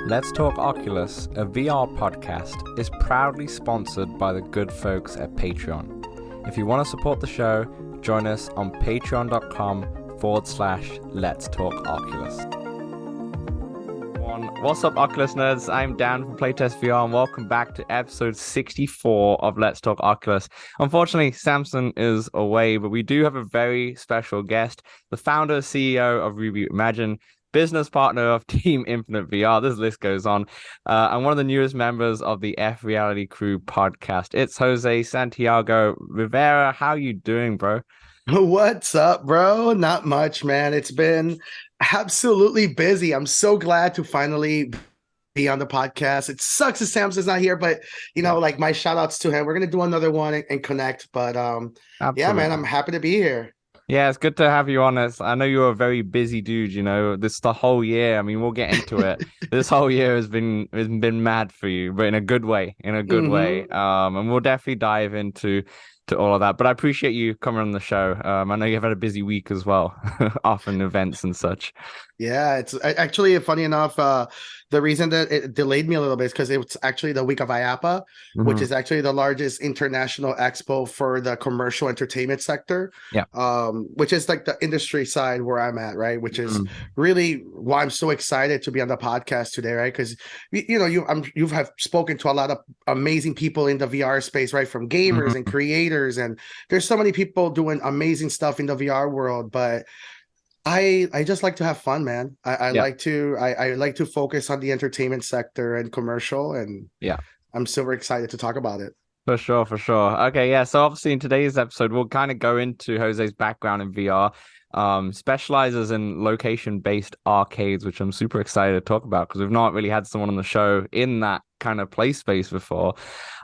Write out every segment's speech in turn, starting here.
Let's Talk Oculus, a VR podcast, is proudly sponsored by the good folks at Patreon. If you want to support the show, join us on patreon.com/Let's Talk Oculus. What's up, Oculus nerds? I'm Dan from Playtest VR, and welcome back to episode 64 of Let's Talk Oculus. Unfortunately, Samson is away, but we do have a very special guest, the founder, CEO of Reboot Imagine, business partner of Team Infinite VR. This list goes on. And one of the newest members of the F.Reality Crew podcast. It's José Santiago Rivera. How you doing, bro? What's up, bro? Not much, man. It's been absolutely busy. I'm so glad to finally be on the podcast. It sucks that Samson's not here, but like my shout outs to him. We're gonna do another one and connect. But yeah, man, I'm happy to be here. Yeah, it's good to have you on this. I know you're a very busy dude, this the whole year. I mean, we'll get into it. This whole year has been mad for you, but in a good way, way. And we'll definitely dive into all of that. But I appreciate you coming on the show. I know you've had a busy week as well, often events and such. Yeah, it's actually funny enough. The reason that it delayed me a little bit is because it's actually the week of IAAPA, which is actually the largest international expo for the commercial entertainment sector. Yeah. Which is like the industry side where I'm at, right? Which is really why I'm so excited to be on the podcast today, right? Because you have spoken to a lot of amazing people in the VR space, right? From gamers and creators, and there's so many people doing amazing stuff in the VR world, but I just like to have fun, man. I like to focus on the entertainment sector and commercial, and I'm super excited to talk about it. For sure. Okay, yeah. So obviously in today's episode, we'll kind of go into José's background in VR. Specializes in location-based arcades, which I'm super excited to talk about because we've not really had someone on the show in that kind of play space before.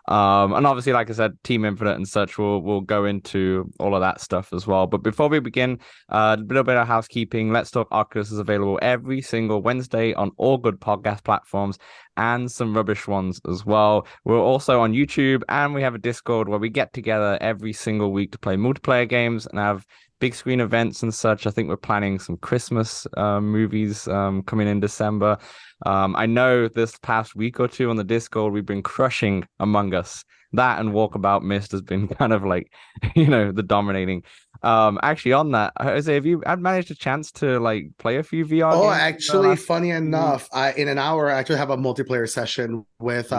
And obviously, like I said, Team Infinite and such, we'll go into all of that stuff as well. But before we begin, a little bit of housekeeping. Let's Talk Oculus is available every single Wednesday on all good podcast platforms and some rubbish ones as well. We're also on YouTube, and we have a Discord where we get together every single week to play multiplayer games and have big screen events and such. I think we're planning some Christmas movies coming in December. I know this past week or two on the Discord, we've been crushing Among Us. That and Walkabout Mist has been kind of like, the dominating. Actually, on that, Jose, have you managed a chance to like play a few VR games? Actually, funny enough, in an hour, I actually have a multiplayer session with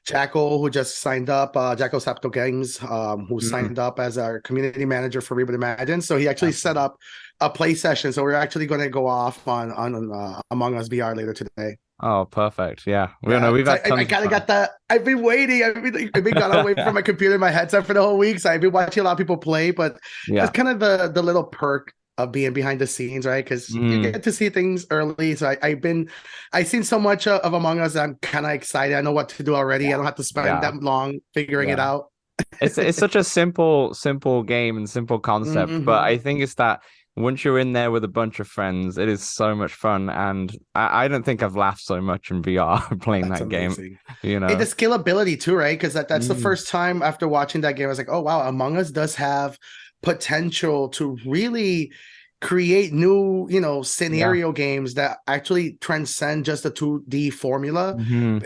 Jackal, who just signed up, Jackal Sapto Games, who signed up as our community manager for Reboot Imagine. So he actually set up a play session. So we're actually going to go off on Among Us VR later today. Oh, perfect. Yeah. We've had I kind of got that. I've been waiting. I've been gone away from my computer and my headset for the whole week. So I've been watching a lot of people play, but it's kind of the little perk of being behind the scenes, right? Because you get to see things early. So I've seen so much of Among Us. I'm kind of excited. I know what to do already. I don't have to spend that long figuring it out. It's such a simple game and simple concept, but I think it's that once you're in there with a bunch of friends, it is so much fun, and I don't think I've laughed so much in VR playing that game. And the scalability too, right? Because that's the first time after watching that game, I was like, oh wow, Among Us does have potential to really create new, scenario games that actually transcend just the 2D formula.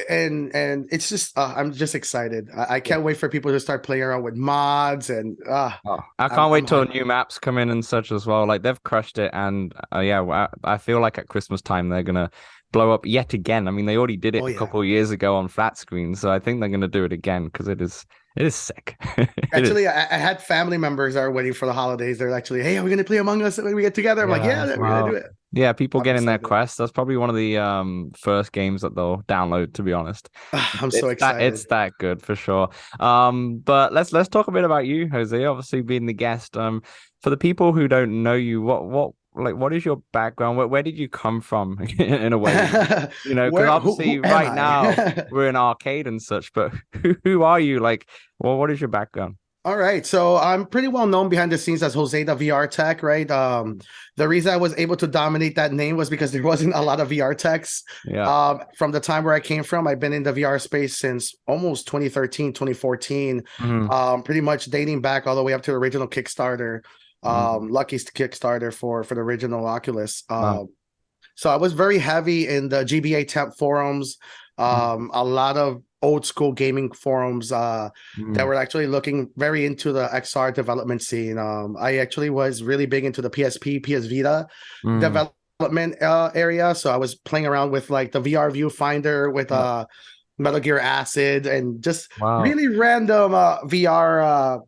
And it's just, I'm just excited. I can't wait for people to start playing around with mods and I can't wait till new maps come in and such as well. Like they've crushed it, and I feel like at Christmas time they're gonna blow up yet again. I mean, they already did it a couple of years ago on flat screen, so I think they're gonna do it again because it is sick. Actually, I had family members that are waiting for the holidays. They're actually, hey, are we going to play Among Us when we get together? I'm like, we're going to do it. Yeah, people get in their quest. That's probably one of the first games that they'll download, to be honest. I'm so excited. It's that good for sure. But let's talk a bit about you, Jose, obviously being the guest. For the people who don't know you, what is your background? Where did you come from in a way? Because obviously right now we're in arcade and such, but who are you? Like, what is your background? All right. So I'm pretty well known behind the scenes as Jose the VR Tech, right? The reason I was able to dominate that name was because there wasn't a lot of VR techs. From the time where I came from, I've been in the VR space since almost 2013, 2014, pretty much dating back all the way up to the original Kickstarter. Lucky's Kickstarter for the original Oculus. So I was very heavy in the GBA temp forums, a lot of old school gaming forums that Mm. were actually looking very into the XR development scene. I actually was really big into the PSP, PS Vita Mm. development area. So I was playing around with like the VR viewfinder with Yep. Metal Gear Acid and just Wow. really random VR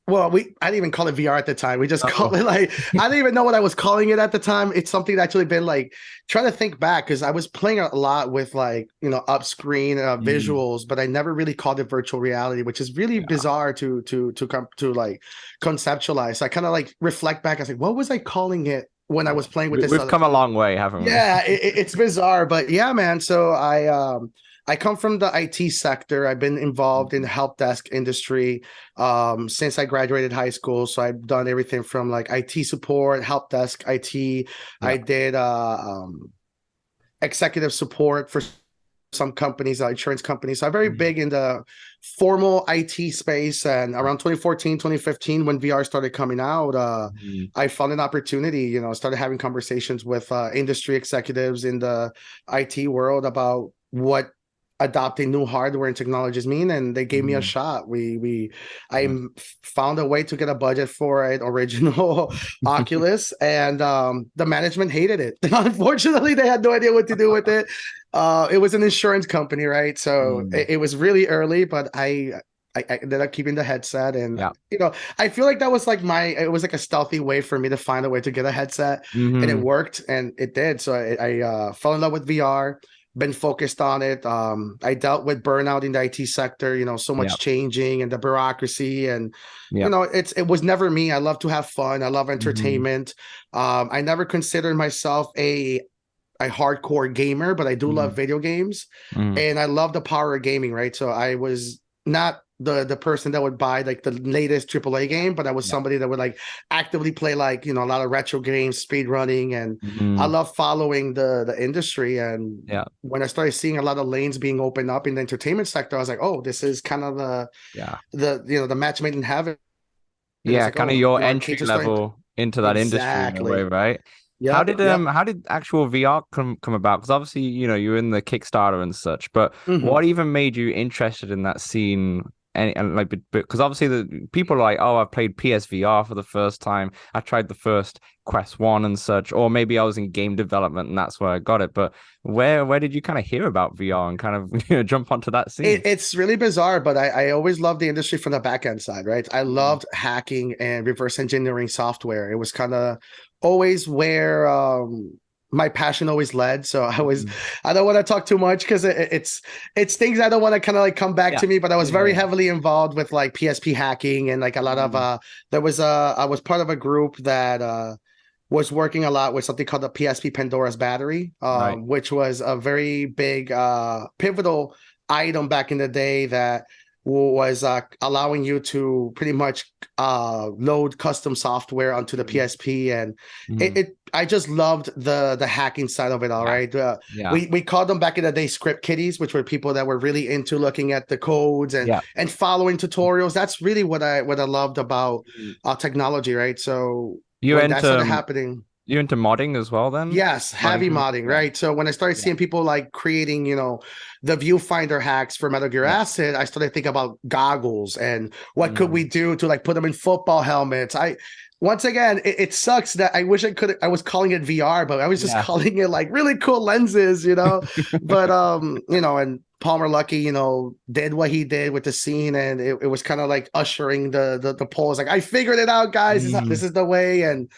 well, I didn't even call it VR at the time. We just called Oh. it like I didn't even know what I was calling it at the time. It's something that actually been like trying to think back because I was playing a lot with like up screen Mm. visuals, but I never really called it virtual reality, which is really Yeah. bizarre to come to like conceptualize. So I kind of like reflect back. I was like, what was I calling it when I Yeah. was playing with this We've other? come a long way, haven't we? Yeah, it's bizarre, but yeah, man. So I come from the IT sector. I've been involved in the help desk industry since I graduated high school. So I've done everything from like IT support, help desk IT. Yeah. I did executive support for some companies, insurance companies. So I'm very Mm. big in the formal IT space. And around 2014, 2015, when VR started coming out, Mm. I found an opportunity, started having conversations with industry executives in the IT world about what adopting new hardware and technologies mean, and they gave me a Mm. shot. I Mm. found a way to get a budget for an original Oculus, and the management hated it. Unfortunately, they had no idea what to do with it. It was an insurance company, right? So Mm. it was really early, but I ended up keeping the headset, and Yeah. I feel like that was like it was like a stealthy way for me to find a way to get a headset, and it Hmm. worked, and it did. So I fell in love with VR, been focused on it. I dealt with burnout in the IT sector, so Yeah. much changing and the bureaucracy, and Yeah. it was never me. I love to have fun. I love Hmm. entertainment. I never considered myself a hardcore gamer, but I do love Mm. video games, Mm. and I love the power of gaming, right? So I was not the person that would buy like the latest AAA game, but I was Yeah. somebody that would like actively play like a lot of retro games, speed running, and I Mm. love following the industry. And Yeah. when I started seeing a lot of lanes being opened up in the entertainment sector, I was like, oh, this is kind of Yeah. the match made in heaven. And it's Yeah. like, Kind of oh, your entry arcades are starting level into that industry in a way, exactly. right? Yep, yep. How did actual VR come about? Because obviously, you're in the Kickstarter and such, but Hmm. what even made you interested in that scene? And like, because obviously the people are like, oh, I've played PSVR for the first time. I tried the first Quest 1 and such, or maybe I was in game development and that's where I got it. But where did you kind of hear about VR and kind of jump onto that scene? It's really bizarre, but I always loved the industry from the back end side, right? I Mm. loved hacking and reverse engineering software. It was kind of always where my passion always led. So Mm. I don't want to talk too much because it's things I don't want to kind of like come back Yeah. to me. But I was Yeah. very Yeah. heavily involved with like PSP hacking and like a lot of Mm. I was part of a group that was working a lot with something called the PSP Pandora's battery, Right. which was a very big, pivotal item back in the day that was allowing you to pretty much load custom software onto the Mm. PSP, and Mm. I just loved the hacking side of it. All Yeah. right, Yeah. we called them back in the day script kiddies, which were people that were really into looking at the codes Yeah. and following tutorials. That's really what I loved about Mm. technology, right? So You when that into started happening, you into modding as well then? yes, Modding heavy too? modding, Yeah. right? So when I started Yeah. seeing people like creating, the viewfinder hacks for Metal Gear Yeah. Acid, I started thinking about goggles and what could we Mm. do to like put them in football helmets. Once again, it sucks that I wish I was calling it VR, but I was just Yeah. calling it like really cool lenses, But and Palmer Lucky, did what he did with the scene, and it was kind of like ushering the polls. Like, I figured it out, guys. This Mm. is the way, and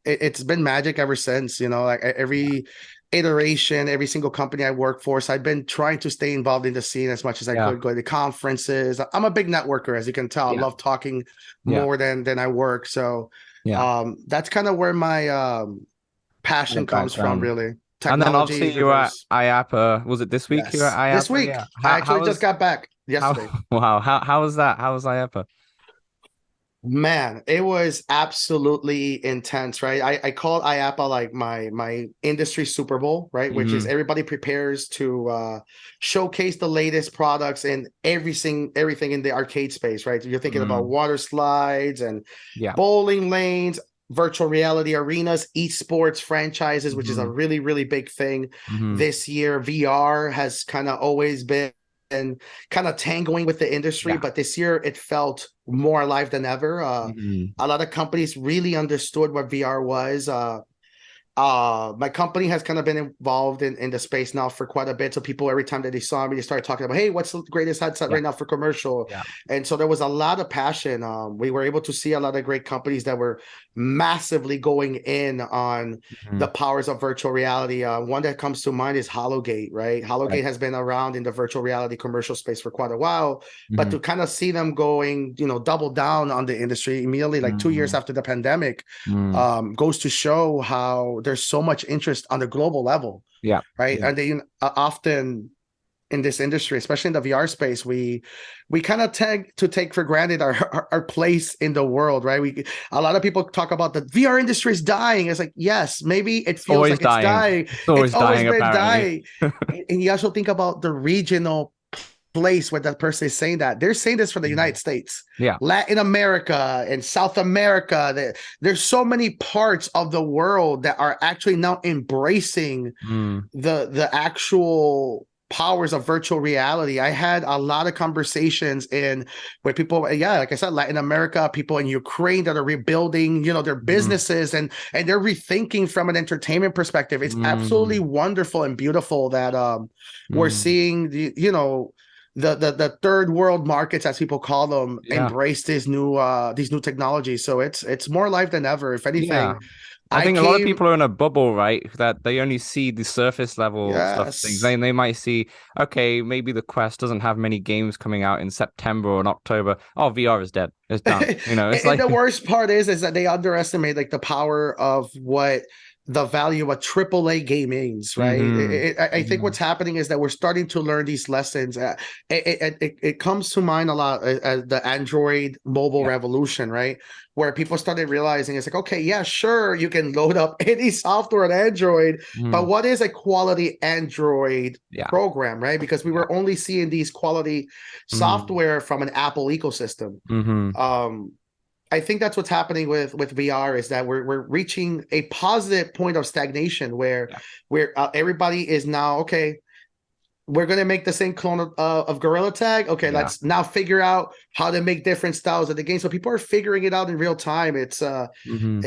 it's been magic ever since, like Yeah. every iteration, every single company I work for. So I've been trying to stay involved in the scene as much as I Yeah. could, go to conferences. I'm a big networker, as you can tell. I Yeah. love talking Yeah. more than I work. So Yeah. that's kind of where my Kind passion of comes from, background. really. And then Technology, obviously you were at reverse. IAPA. Was it this week you were at Yes. This IAPA? week, Yeah. I How actually just was got back how yesterday. wow, how was that? How was IAPA? Man, it was absolutely intense, right? I call IAPA like my industry Super Bowl, right? Which is Hmm. everybody prepares to showcase the latest products and everything in the arcade space, right? You're thinking about Mm. water slides and Yeah. bowling lanes. virtual reality arenas, esports franchises, which is a Hmm. really, really big thing Hmm. this year. VR has kind of always been and kind of tangling with the industry, Yeah. but this year it felt more alive than ever. Hmm. A lot of companies really understood what VR was. My company has kind of been involved in the space now for quite a bit. So people, every time that they saw me, they started talking about, hey, what's the greatest headset Yeah. right now for commercial? Yeah. And so there was a lot of passion. We were able to see a lot of great companies that were massively going in on Hmm. the powers of virtual reality. One that comes to mind is Hologate, right? Right. Hologate has been around in the virtual reality commercial space for quite a while, but Hmm. to kind of see them going, double down on the industry immediately, like 2 years Hmm. after the pandemic, Hmm. goes to show how there's so much interest on the global level, Yeah. right? Yeah. And they often in this industry, especially in the VR space, we kind of tend to take for granted our place in the world, right? A lot of people talk about the VR industry is dying. It's like, yes, maybe it It's feels always like it's dying. dying. It's It's always always dying, been apparently. dying. And you also think about the regional place where that person is saying that. They're saying this for the Mhm. United States, Yeah. Latin America, and South America. There's so many parts of the world that are actually now embracing Mm. the actual powers of virtual reality. I had a lot of conversations in where people, yeah, like I said, Latin America, people in Ukraine that are rebuilding, their Mm. businesses and they're rethinking from an entertainment perspective. It's absolutely Mm. wonderful and beautiful that we're Mm. seeing the third world markets, as people call them, Yeah. embrace these new technologies. So it's more live than ever. If Yeah. anything, I I think a lot of came, people are in a bubble, right? That they only see the surface level stuff things. yes. They might see, okay, maybe the Quest doesn't have many games coming out in September or in October. Oh, VR is dead. It's done. It's And like the worst part is that they underestimate like the power of what the value of AAA game means, right? hmm. I think Hmm. what's happening is that we're starting to learn these lessons. It comes to mind a lot as the Android mobile Yeah. revolution, right? Where people started realizing it's like, okay, yeah, sure, you can load up any software on Android, but Mm. what is a quality Android Yeah. program, right? Because we Yeah. were only seeing these quality Mm. software from an Apple ecosystem. Hmm. um I think that's what's happening with VR is that we're reaching a positive point of stagnation where Yeah. everybody is now okay. We're gonna make the same clone of Gorilla Tag. Okay, Yeah. let's now figure out how to make different styles of the game. So people are figuring it out in real time. It's Hmm.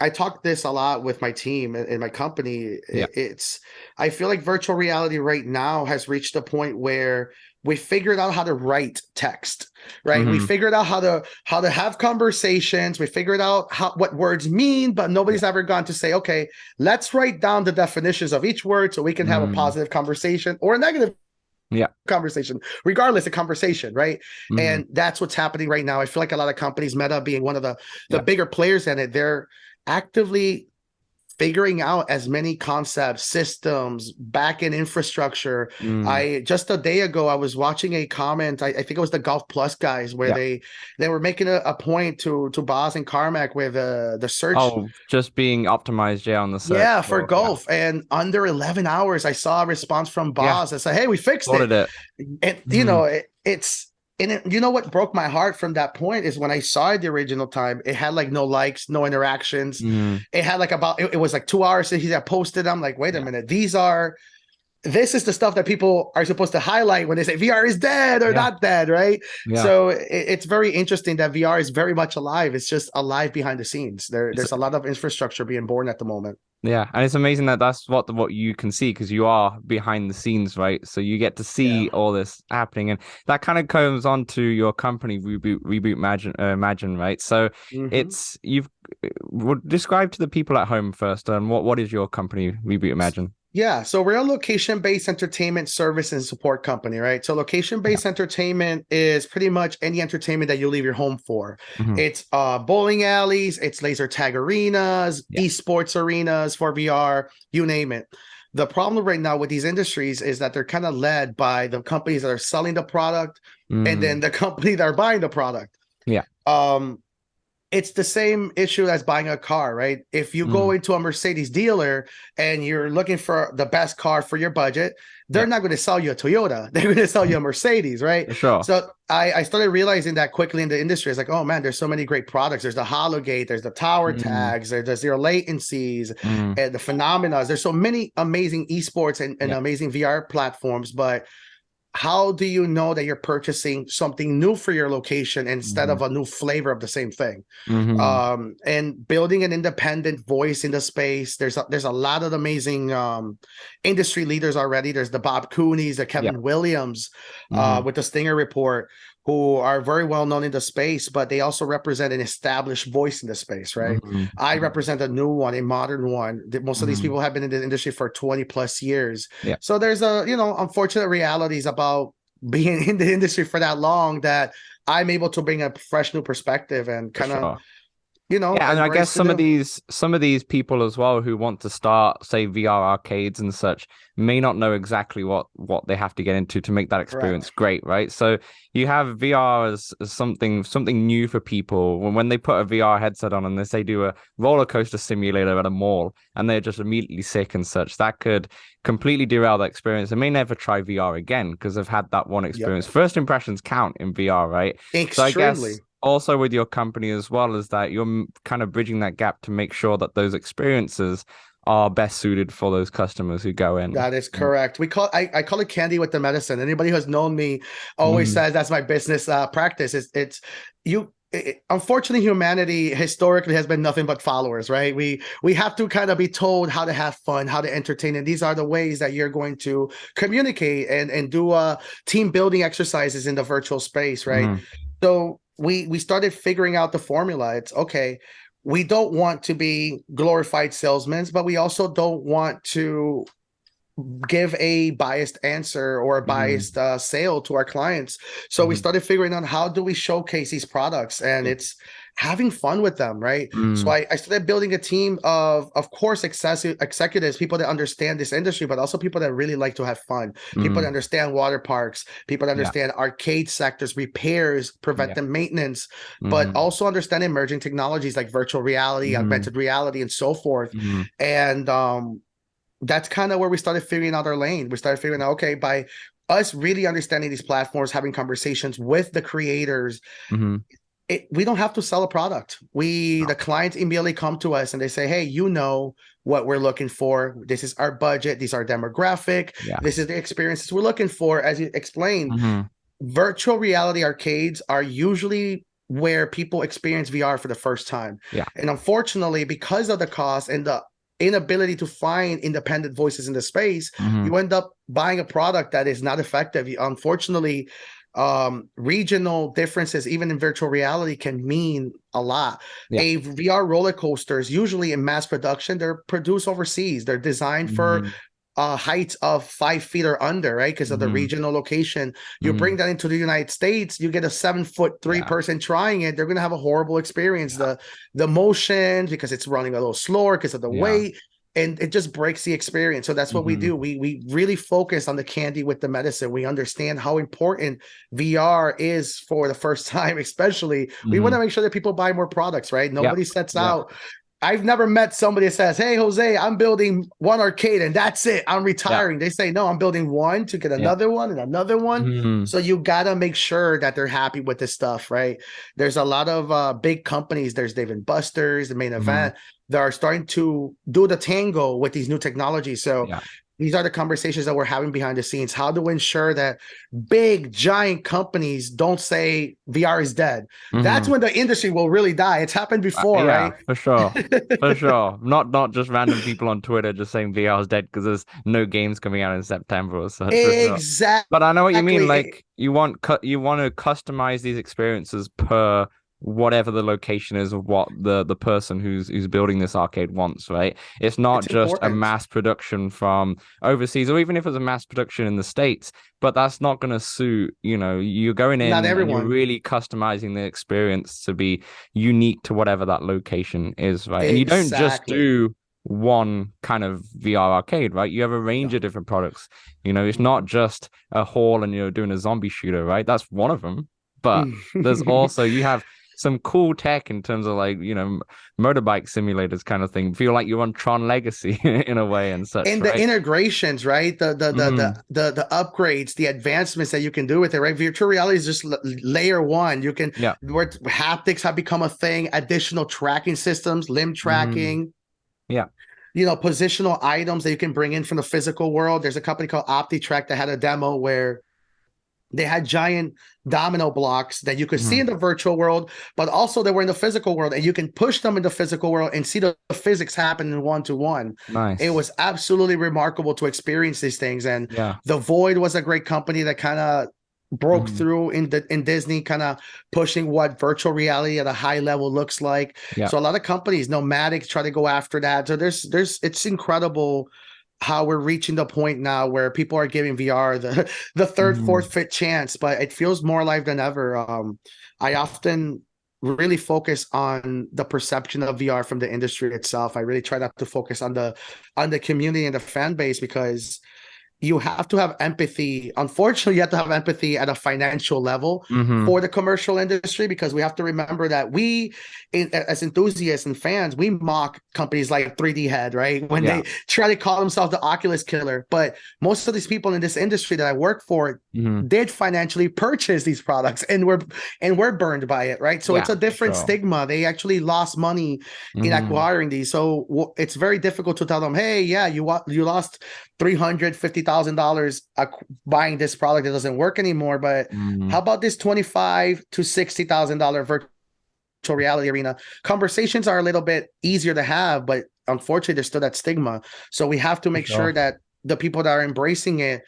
I talk this a lot with my team and my company. Yeah. It's I feel like virtual reality right now has reached a point where we figured out how to write text, right? We Hmm. figured out how to have conversations. We figured out what words mean, but Yeah. nobody's ever gone to say, okay, let's write down the definitions of each word so we can have a Mm. positive conversation or a negative Yeah. conversation, regardless of conversation, right? Hmm. And that's what's happening right now. I feel like a lot of companies, Meta being one of the Yeah. bigger players in it, they're actively figuring out as many concepts, systems, back-end infrastructure. Mm. I just a day ago I was watching a comment. I think it was the Golf Plus guys where Yeah. they were making a point to Boz and Carmack with the search. Oh, just being optimized, yeah, on the search Yeah, for for, yeah. golf. And under 11 hours, I saw a response from Yeah. Boz that said, hey, we fixed it. Sorted it. And Hmm. it's and you know what broke my heart from that point is when I saw it the original time, it had like no likes, no interactions. Hmm. It had like it was like 2 hours since he had posted. I'm like, wait a Yeah. minute, this is the stuff that people are supposed to highlight when they say VR is dead or Yeah. not dead, right? Yeah. So it's very interesting that VR is very much alive. It's just alive behind the scenes. It's There's a lot of infrastructure being born at the moment. Yeah, and it's amazing that that's what you can see because you are behind the scenes, right? So you get to Yeah. see all this happening, and that kind of comes on to your company, Reboot Imagine, right? So Mhm. it's you've would describe to the people at home first, what is your company, Reboot Imagine? Yeah, so we're a location-based entertainment service and support company, right? So Yeah. location-based entertainment is pretty much any entertainment that you leave your home for. Hmm. It's bowling alleys, it's laser tag arenas, Yeah. esports arenas for VR, you name it. The problem right now with these industries is that they're kind of led by the companies that are selling the product and then Mm. the company that are buying the product. Yeah. Um, it's the same issue as buying a car, right? If you go Mm. into a Mercedes dealer and you're looking for the best car for your budget, they're Yeah, not going to sell you a Toyota. They're going to sell you a Mercedes, right? for sure. So I started realizing that quickly in the industry. It's like, oh man, there's so many great products. There's the Hologate, there's the tower Mm. tags, there's the zero latencies, Mm. and the phenomena. There's so many amazing esports and Yeah. amazing VR platforms, but how do you know that you're purchasing something new for your location instead Mm-hmm. of a new flavor of the same thing? Mm-hmm. And building an independent voice in the space. There's a lot of amazing industry leaders already. There's the Bob Coonies, the Yeah. Kevin Williams, Mm-hmm. with the Stinger Report, who are very well known in the space, but they also represent an established voice in the space, right? Mm-hmm. I represent a new one, a modern one. Most of these Mm-hmm. people have been in the industry for 20 plus years. Yeah, So there's unfortunate realities about being in the industry for that long that I'm able to bring a fresh new perspective and for kind of, sure. Yeah, and I guess embrace the new. some of these people as well who want to start, say, VR arcades and such, may not know exactly what they have to get into to make that experience Correct. great, right? So you have VR as something new for people. When they put a VR headset on and they say do a roller coaster simulator at a mall and they're just immediately sick and such, that could completely derail the experience. They may never try VR again because they've had that one Yep. experience. First impressions count in VR, right? So I guess Extremely. also with your company as well is that you're kind of bridging that gap to make sure that those experiences are best suited for those customers who go in. That is correct. I call it candy with the medicine. Anybody who has known me always Mm, says that's my business practice. It's you. Unfortunately, humanity historically has been nothing but followers, right? We have to kind of be told how to have fun, how to entertain, and these are the ways that you're going to communicate and do team building exercises in the virtual space, right? mm, So we started figuring out the formula. It's okay. We don't want to be glorified salesmen, but we also don't want to give a biased answer or a mm, biased sale to our clients. So we mm, started figuring out how do we showcase these products, and yeah, it's having fun with them, right? So mm, I started building a team of course, executives, people that understand this industry, but also people that really like to have fun, people that mm, understand water parks, people that yeah, understand arcade sectors, repairs, yeah, preventive maintenance, but mm, also understand emerging technologies like virtual reality, mm, augmented reality, and so forth. mm, And that's kind of where we started figuring out our lane. We started figuring out, okay, by us really understanding these platforms, having conversations with the creators, mm, we don't have to sell a product. no, The clients immediately come to us and they say, hey, you know what we're looking for. This is our budget. These are demographic. yeah, This is the experiences we're looking for. As you explained, mm, virtual reality arcades are usually where people experience VR for the first time. yeah, And unfortunately, because of the cost and the inability to find independent voices in the space, mm, you end up buying a product that is not effective. Unfortunately, regional differences, even in virtual reality, can mean a lot. yeah, A VR roller coasters, usually in mass production, they're produced overseas. They're designed for mm, heights of 5 feet or under, right? Because of the mm, regional location. You bring mm, that into the United States, you get a 7'3" yeah, person trying it. They're gonna have a horrible experience. yeah, The motion, because it's running a little slower because of the yeah, weight, and it just breaks the experience. So that's what we mm, do. We really focus on the candy with the medicine. We understand how important VR is for the first time, especially. We want to mm, make sure that people buy more products, right? yeah, Nobody sets yeah, out. I've never met somebody that says, hey, Jose, I'm building one arcade and that's it. I'm yeah, retiring. They say, no, I'm building one to get yeah, another one and another one. mm, So you got to make sure that they're happy with this stuff, right? There's a lot of big companies. There's Dave and Buster's, the main mm, event, that are starting to do the tango with these new technologies. So yeah, these are the conversations that we're having behind the scenes. How to ensure that big, giant companies don't say VR is dead. That's mm. when the industry will really die. It's happened before, Yeah, right? for sure. For sure. Not just random people on Twitter just saying VR is dead because there's no games coming out in September or such, for sure. But I know what you mean. Exactly. Like you want to customize these experiences per whatever the location is of what the person who's building this arcade wants, right? It's not It's just a important. mass production from overseas, or even if it's a mass production in the States, but that's not going to suit, you're going Not in and you're everyone. really customizing the experience to be unique to whatever that location is, right? And you don't just Exactly. do one kind of VR arcade, right? You have a range No. of different products. It's not just a hall and you're doing a zombie shooter, right? That's one of them. But there's also you have some cool tech in terms of like, motorbike simulators kind of thing. Feel like you're on Tron Legacy in a way and such, And the right? integrations, right? The upgrades, the advancements that you can do with it, right? Virtual reality is just layer one. You can Yeah. where haptics have become a thing, additional tracking systems, limb tracking. Yeah. Positional items that you can bring in from the physical world. There's a company called OptiTrack that had a demo where they had giant domino blocks that you could see in the virtual world, but also they were in the physical world, and you can push them in the physical world and see the physics happen in one-to-one. It Nice. was absolutely remarkable to experience these things. And Yeah. The Void was a great company that kind of broke through in Disney, kind of pushing what virtual reality at a high level looks like. Yeah. So a lot of companies, Nomadic, try to go after that. So it's incredible how we're reaching the point now where people are giving VR the third, fourth, fifth chance, but it feels more alive than ever. I often really focus on the perception of VR from the industry itself. I really try not to focus on the community and the fan base, because you have to have empathy. Unfortunately, you have to have empathy at a financial level for the commercial industry, because we have to remember that we, as enthusiasts and fans, we mock companies like 3D Head, right? When they try to call themselves the Oculus killer. But most of these people in this industry that I work for did financially purchase these products, and we're burned by it, right? So it's a different stigma. They actually lost money in acquiring these. So it's very difficult to tell them, hey, yeah, you lost $350,000 buying this product that doesn't work anymore, but how about this $25,000 to $60,000 virtual reality arena? Conversations are a little bit easier to have, but unfortunately there's still that stigma. So we have to make sure that the people that are embracing it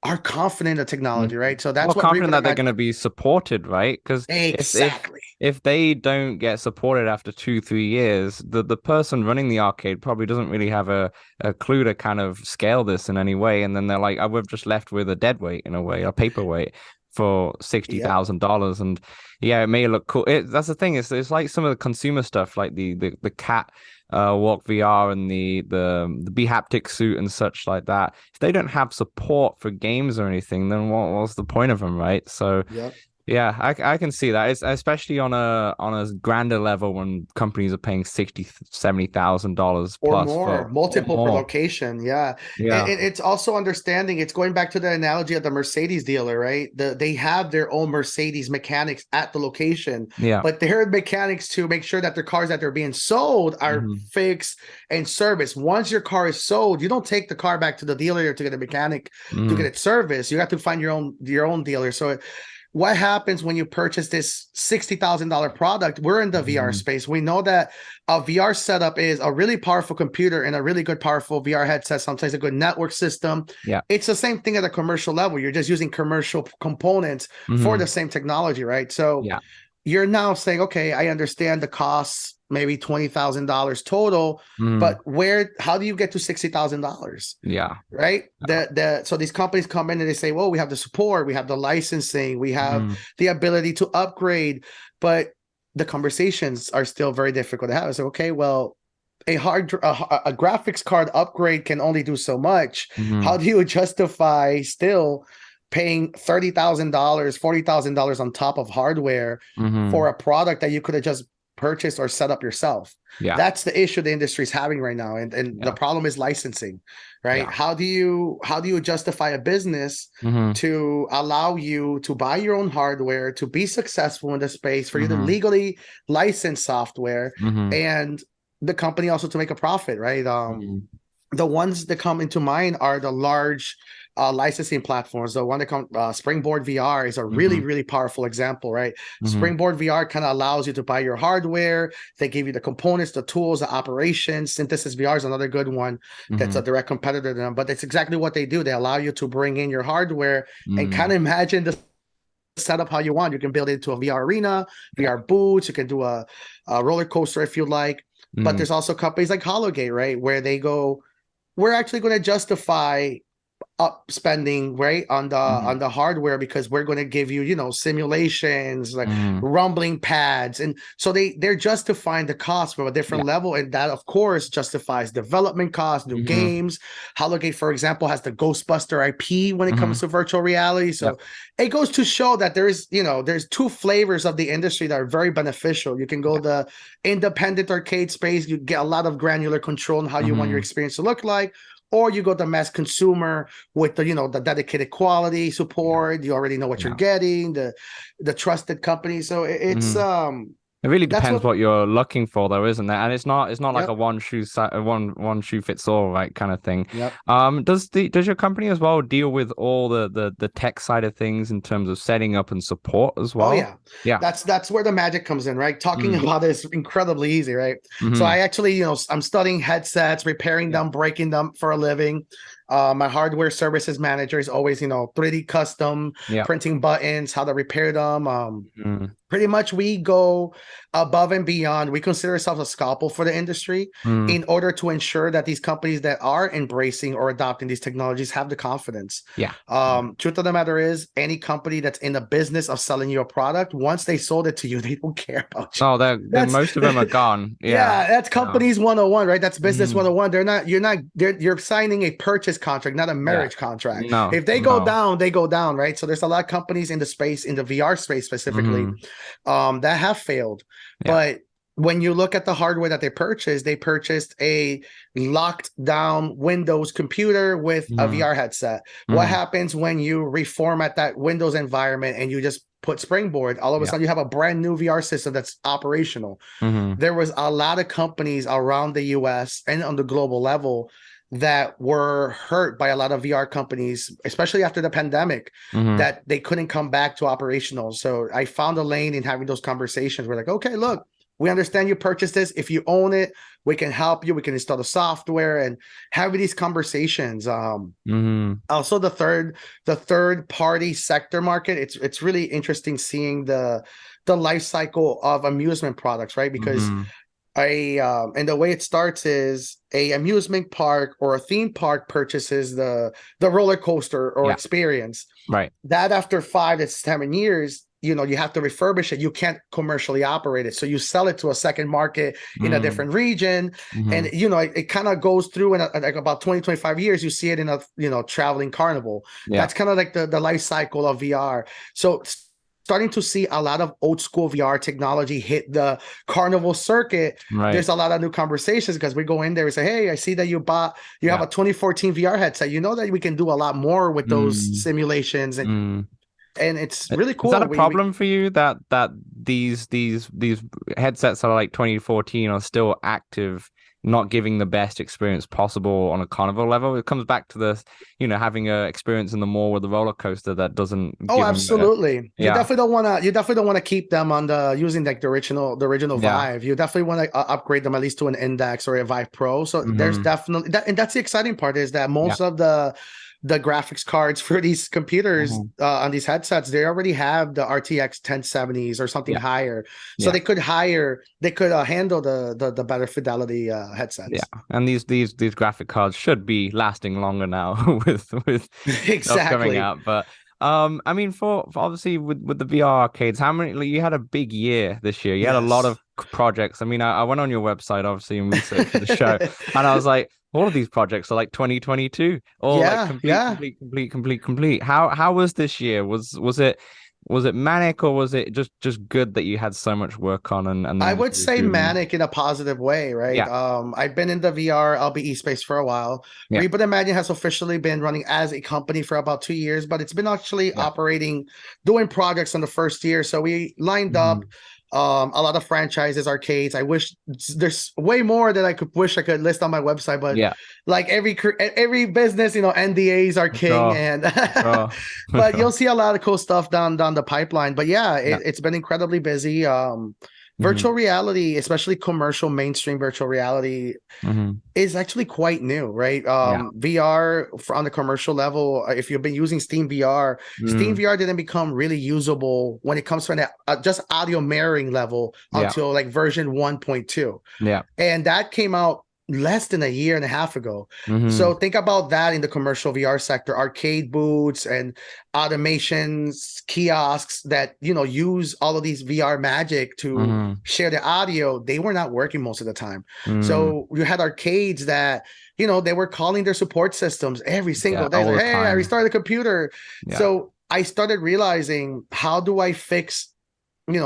are confident in the technology, right? So that's what confident that they're going to be supported, right? Because exactly. if they don't get supported after 2-3 years, the person running the arcade probably doesn't really have a clue to kind of scale this in any way, and then they're like, oh, we've just left with a dead weight in a way, a paperweight for $60,000, and it may look cool. That's the thing. It's like some of the consumer stuff, like the cat walk VR and the BeHaptic suit and such like that. If they don't have support for games or anything, then what's the point of them, right? So yeah, I can see that. It's especially on a grander level when companies are paying $60,000-$70,000 or plus more, for multiple per location. Yeah. And it's also understanding, it's going back to the analogy of the Mercedes dealer, right? They have their own Mercedes mechanics at the location, but they're mechanics to make sure that the cars that they're being sold are fixed and serviced. Once your car is sold, you don't take the car back to the dealer to get a mechanic to get it serviced. You have to find your own dealer. So what happens when you purchase this $60,000 product? We're in the VR space. We know that a VR setup is a really powerful computer and a really good, powerful VR headset, sometimes a good network system. Yeah. It's the same thing at a commercial level. You're just using commercial components for the same technology, right? So you're now saying, okay, I understand the costs, maybe $20,000 total, but how do you get to $60,000? Yeah. Right. So these companies come in and they say, well, we have the support, we have the licensing, we have the ability to upgrade, but the conversations are still very difficult to have. So, okay, well, a graphics card upgrade can only do so much. How do you justify still paying $30,000, $40,000 on top of hardware for a product that you could have just purchased or set up yourself? That's the issue the industry is having right now, and the problem is licensing, right? How do you justify a business to allow you to buy your own hardware, to be successful in the space, for you to legally license software, and the company also to make a profit, right? The ones that come into mind are the large licensing platforms. The one that comes, Springboard VR is a really, really powerful example, right? Springboard VR kind of allows you to buy your hardware. They give you the components, the tools, the operations. Synthesis VR is another good one that's a direct competitor to them, but it's exactly what they do. They allow you to bring in your hardware and kind of imagine the setup how you want. You can build it into a VR arena, VR booths. You can do a roller coaster if you like. But there's also companies like Hologate, right, where they go, we're actually going to justify up spending right on the hardware, because we're going to give you, you know, simulations, like rumbling pads, and so they're justifying the cost from a different level, and that of course justifies development costs, new games. Hologate, for example, has the Ghostbuster IP when it comes to virtual reality, so it goes to show that there's, you know, there's two flavors of the industry that are very beneficial. You can go the independent arcade space, you get a lot of granular control on how you want your experience to look like, or you go to mass consumer with the, you know, the dedicated quality support. You already know what you're getting, the trusted company. So it's it really that's depends what you're looking for, though, isn't it? And it's not like a one shoe fits all, right, kind of thing. Does your company as well deal with all the tech side of things in terms of setting up and support as well? Oh yeah. That's where the magic comes in, right? Talking about it is incredibly easy, right? So I actually, you know, I'm studying headsets, repairing them, breaking them for a living. My hardware services manager is always, you know, 3D custom, printing buttons, how to repair them. Pretty much we go above and beyond. We consider ourselves a scalpel for the industry in order to ensure that these companies that are embracing or adopting these technologies have the confidence. Truth of the matter is, any company that's in the business of selling you a product, once they sold it to you, they don't care about you. Oh, most of them are gone. That's companies 101, right? That's business 101. You're signing a purchase contract, not a marriage contract. No, if they go down, they go down, right? So there's a lot of companies in the space, in the VR space specifically, that have failed. But when you look at the hardware that they purchased a locked down Windows computer with a VR headset. What happens when you reformat that Windows environment and you just put Springboard? All of a sudden you have a brand new VR system that's operational. There was a lot of companies around the US and on the global level that were hurt by a lot of VR companies, especially after the pandemic, that they couldn't come back to operational. So I found a lane in having those conversations. We're like, okay, look, we understand you purchased this. If you own it, we can help you. We can install the software and have these conversations. Also, the third party sector market. It's really interesting seeing the life cycle of amusement products, right? Because and the way it starts is a amusement park or a theme park purchases the roller coaster or experience. Right. That after 5 to 7 years, you know, you have to refurbish it. You can't commercially operate it. So you sell it to a second market in a different region. And, you know, it kind of goes through in like about 20, 25 years, you see it in a, you know, traveling carnival. That's kind of like the life cycle of VR. So starting to see a lot of old school VR technology hit the carnival circuit. There's a lot of new conversations because we go in there and say, hey, I see that you have a 2014 VR headset. You know that we can do a lot more with those simulations, and it's really cool. Is that a problem for you that these headsets are like 2014 are still active, not giving the best experience possible on a carnival level? It comes back to the, you know, having a experience in the mall with the roller coaster that doesn't. Absolutely. You definitely don't want to keep them on using like the original Vive. You definitely want to upgrade them at least to an Index or a Vive Pro. So there's definitely that, and that's the exciting part, is that most of the graphics cards for these computers on these headsets, they already have the RTX 1070s or something higher, so they could handle the better fidelity headsets. And these graphic cards should be lasting longer now with stuff coming out. But I mean, for obviously with the VR arcades, how many, like, you had a big year this year. You had a lot of projects. I mean, I went on your website obviously and researched for the show, and I was like, all of these projects are like 2022, or like complete. How was this year? Was it manic, or was it just good that you had so much work on? And I would say manic in a positive way, right? I've been in the VR LBE space for a while. Reboot Imagine has officially been running as a company for about 2 years, but it's been actually operating, doing projects in the first year. So we lined up a lot of franchises, arcades. I wish there's way more that I wish I could list on my website, but like every business, you know, NDAs are king, and but you'll see a lot of cool stuff down the pipeline. But it's been incredibly busy. Virtual reality, especially commercial mainstream virtual reality, is actually quite new, right? VR on the commercial level, if you've been using Steam VR, Steam VR didn't become really usable when it comes to just audio mirroring level until like version 1.2. And that came out less than a year and a half ago. Mm-hmm. So think about that in the commercial VR sector, arcade booths and automations, kiosks that, use all of these VR magic to Mm-hmm. share the audio. They were not working most of the time. Mm. So you had arcades that, they were calling their support systems every single Yeah, day. all Like, the hey, I time. restarted the computer. Yeah. So I started realizing, how do I fix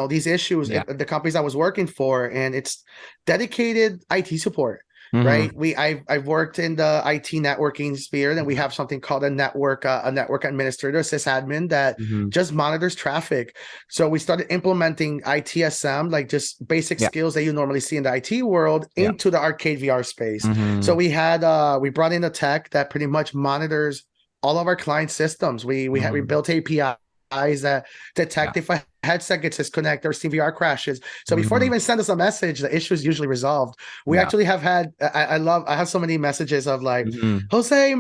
these issues Yeah. at the companies I was working for? And it's dedicated IT support, Mm-hmm. right? I've worked in the IT networking sphere, and we have something called a network administrator, sysadmin, that Mm-hmm. just monitors traffic. So we started implementing ITSM, like just basic Yeah. skills that you normally see in the IT world, Yeah. into the arcade VR space. So Mm-hmm. we brought in a tech that pretty much monitors all of our client systems. We Mm-hmm. built APIs that detect Yeah. if a headset gets disconnected or CVR crashes. So before they Mm-hmm. even send us a message, the issue is usually resolved. We Yeah. actually have had, I have so many messages of like, Mm-hmm. Jose,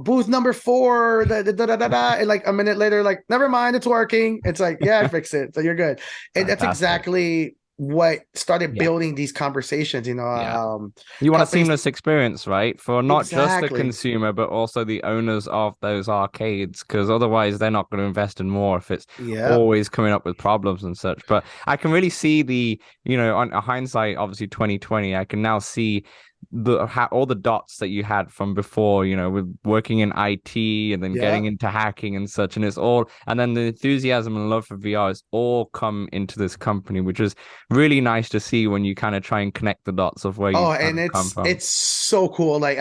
booth number 4, and like a minute later, like, never mind, it's working. It's like, yeah, I fixed it. So you're good. And that's Fantastic. exactly what started Yeah. building these conversations, Yeah. You want a companies. seamless experience, right? For not just the Exactly. consumer, but also the owners of those arcades, because otherwise they're not going to invest in more if it's Yep. always coming up with problems and such. But I can really see on a hindsight, obviously 2020, I can now see all the dots that you had from before, with working in IT and then getting Yep. into hacking and such. And then the enthusiasm and love for VR has all come into this company, which is really nice to see when you kind of try and connect the dots of where Oh, you've kind and of come from. it's so cool. Like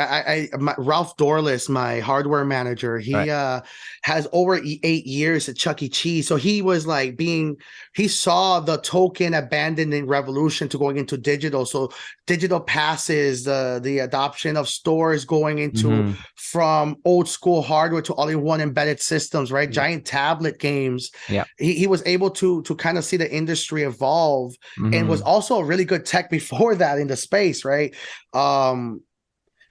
Ralph Dorless, my hardware manager, he Right. has over 8 years at Chuck E. Cheese. So he was like he saw the token abandoning revolution to going into digital. So digital passes, the adoption of stores going into Hmm. from old school hardware to all-in-one embedded systems, right? Yeah. Giant tablet games. Yeah. He was able to kind of see the industry evolve, and was Hmm. also a really good tech before that in the space, right? Um,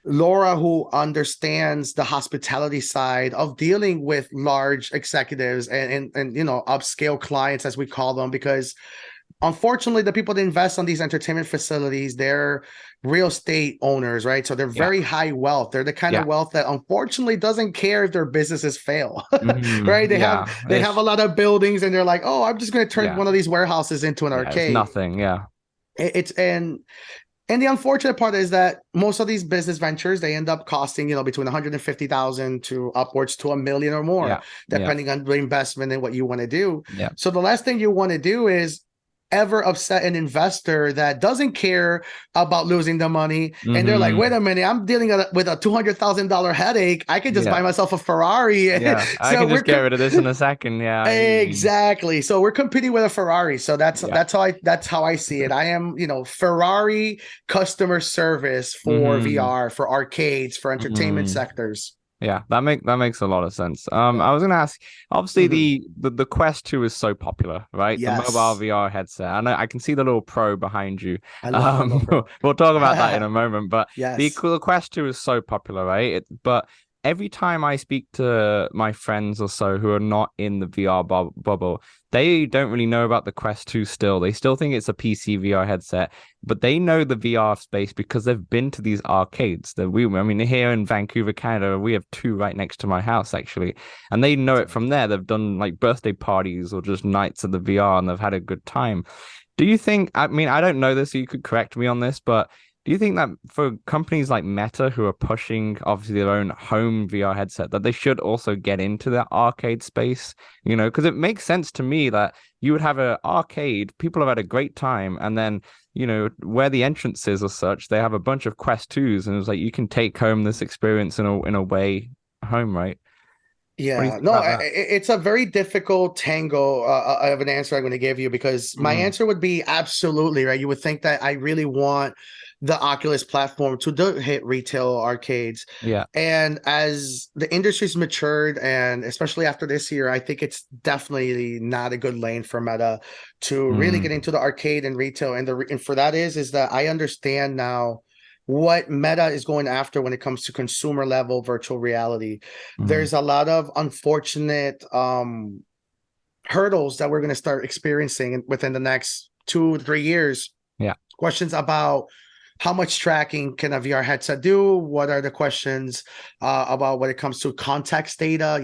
Laura, who understands the hospitality side of dealing with large executives and upscale clients, as we call them, because unfortunately the people that invest on these entertainment facilities, they're real estate owners, right? So they're Yeah. very high wealth. They're the kind Yeah. of wealth that unfortunately doesn't care if their businesses fail. Hmm. Right? Yeah. They have a lot of buildings, and they're like, oh, I'm just going to turn Yeah. one of these warehouses into an Yeah. It's arcade. nothing. Yeah. It's and the unfortunate part is that most of these business ventures, they end up costing, between 150,000 to upwards to 1 million or more, Yeah. Yeah. depending on the investment and what you want to do. Yeah. So the last thing you want to do is ever upset an investor that doesn't care about losing the money. And they're like, wait Hmm. a minute, I'm dealing with a $200,000 headache. I can just buy Yeah. myself a Ferrari. Yeah. I So can just get rid of this in a second. Yeah. Easy. exactly. So we're competing with a Ferrari. So Yeah. that's how I see it. I am, Ferrari customer service for Hmm. VR, for arcades, for entertainment Hmm. sectors. Yeah, that makes a lot of sense. Yeah. I was gonna ask, obviously Mhm. the Quest 2 is so popular, right? The mobile Yes. VR headset. I can see the little Pro behind you. I love my little pro. We'll talk about that in a moment, but Yes. the Quest 2 is so popular, right? But every time I speak to my friends or so who are not in the VR bubble, they don't really know about the Quest 2 still. They still think it's a PC VR headset, but they know the VR space because they've been to these arcades I mean, here in Vancouver, Canada, we have two right next to my house, actually. And they know That's it from amazing. there. They've done like birthday parties or just nights at the VR and they've had a good time. Do you think, I mean, I don't know this, so you could correct me on this, but do you think that for companies like Meta, who are pushing obviously their own home VR headset, that they should also get into that arcade space? Because it makes sense to me that you would have an arcade, people have had a great time, and then, where the entrance is or such, they have a bunch of Quest 2s, and it's like you can take home this experience in a way home, right? What do you Yeah, think no, about that? it's a very difficult tango of an answer I'm going to give you, because my Mm, answer would be absolutely, right. You would think that I really want the Oculus platform to hit retail arcades. yeah. And as the industry's matured, and especially after this year, I think it's definitely not a good lane for Meta to really Mm, get into the arcade and retail. And for that is that I understand now what Meta is going after when it comes to consumer level virtual reality. mm, There's a lot of unfortunate hurdles that we're going to start experiencing within the next 2 to 3 years. yeah. Questions about how much tracking can a VR headset do? What are the questions about when it comes to context data?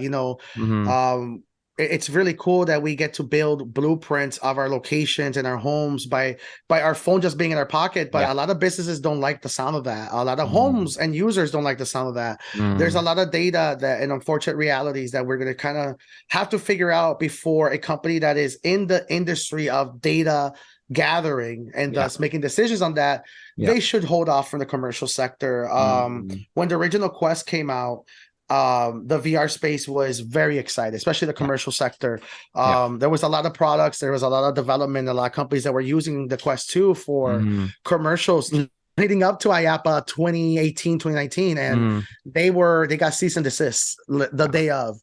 Um, it's really cool that we get to build blueprints of our locations and our homes by our phone just being in our pocket. But Yeah. a lot of businesses don't like the sound of that. A lot of Mm. homes and users don't like the sound of that. There's a Mm. lot of data that and unfortunate realities that we're going to kind of have to figure out before a company that is in the industry of data gathering and Yeah. thus making decisions on that, Yeah. they should hold off from the commercial sector. Mm. When the original Quest came out, the VR space was very excited, especially the Yeah. commercial sector. Yeah. There was a lot of products, there was a lot of development, a lot of companies that were using the Quest 2 for Mm. commercials leading up to IAPA 2018, 2019. And Mm. they got cease and desist the day of.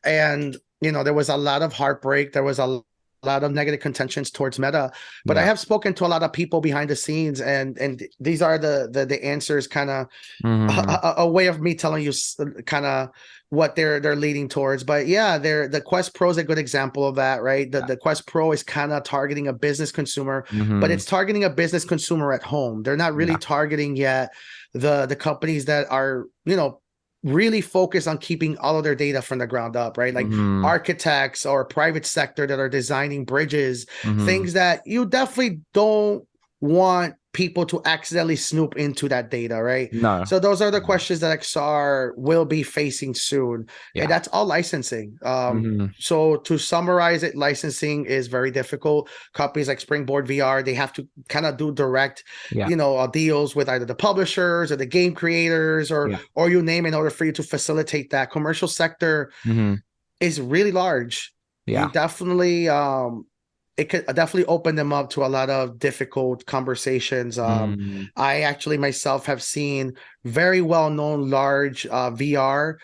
And there was a lot of heartbreak. There was a lot of negative contentions towards Meta, but I Yeah. have spoken to a lot of people behind the scenes, and these are the answers, kind of Mm. a way of me telling you kind of what they're leading towards. But yeah, the Quest Pro is a good example of that, right? The Quest Pro is kind of targeting a business consumer, but Mm. it's targeting a business consumer at home. They're not really Yeah. targeting yet the companies that are really focused on keeping all of their data from the ground up, right? Like Mm. architects or private sector that are designing bridges, Mm. things that you definitely don't want people to accidentally snoop into that data, right? No. So those are the questions that XR will be facing soon, and Yeah. that's all licensing. Mm. So to summarize it, licensing is very difficult. Companies like Springboard VR, they have to kind of do direct, Yeah. deals with either the publishers or the game creators or Yeah. or you name it, in order for you to facilitate that. Commercial sector Mm. is really large. You Yeah. definitely it could definitely open them up to a lot of difficult conversations. Mm. I actually myself have seen very well-known large VR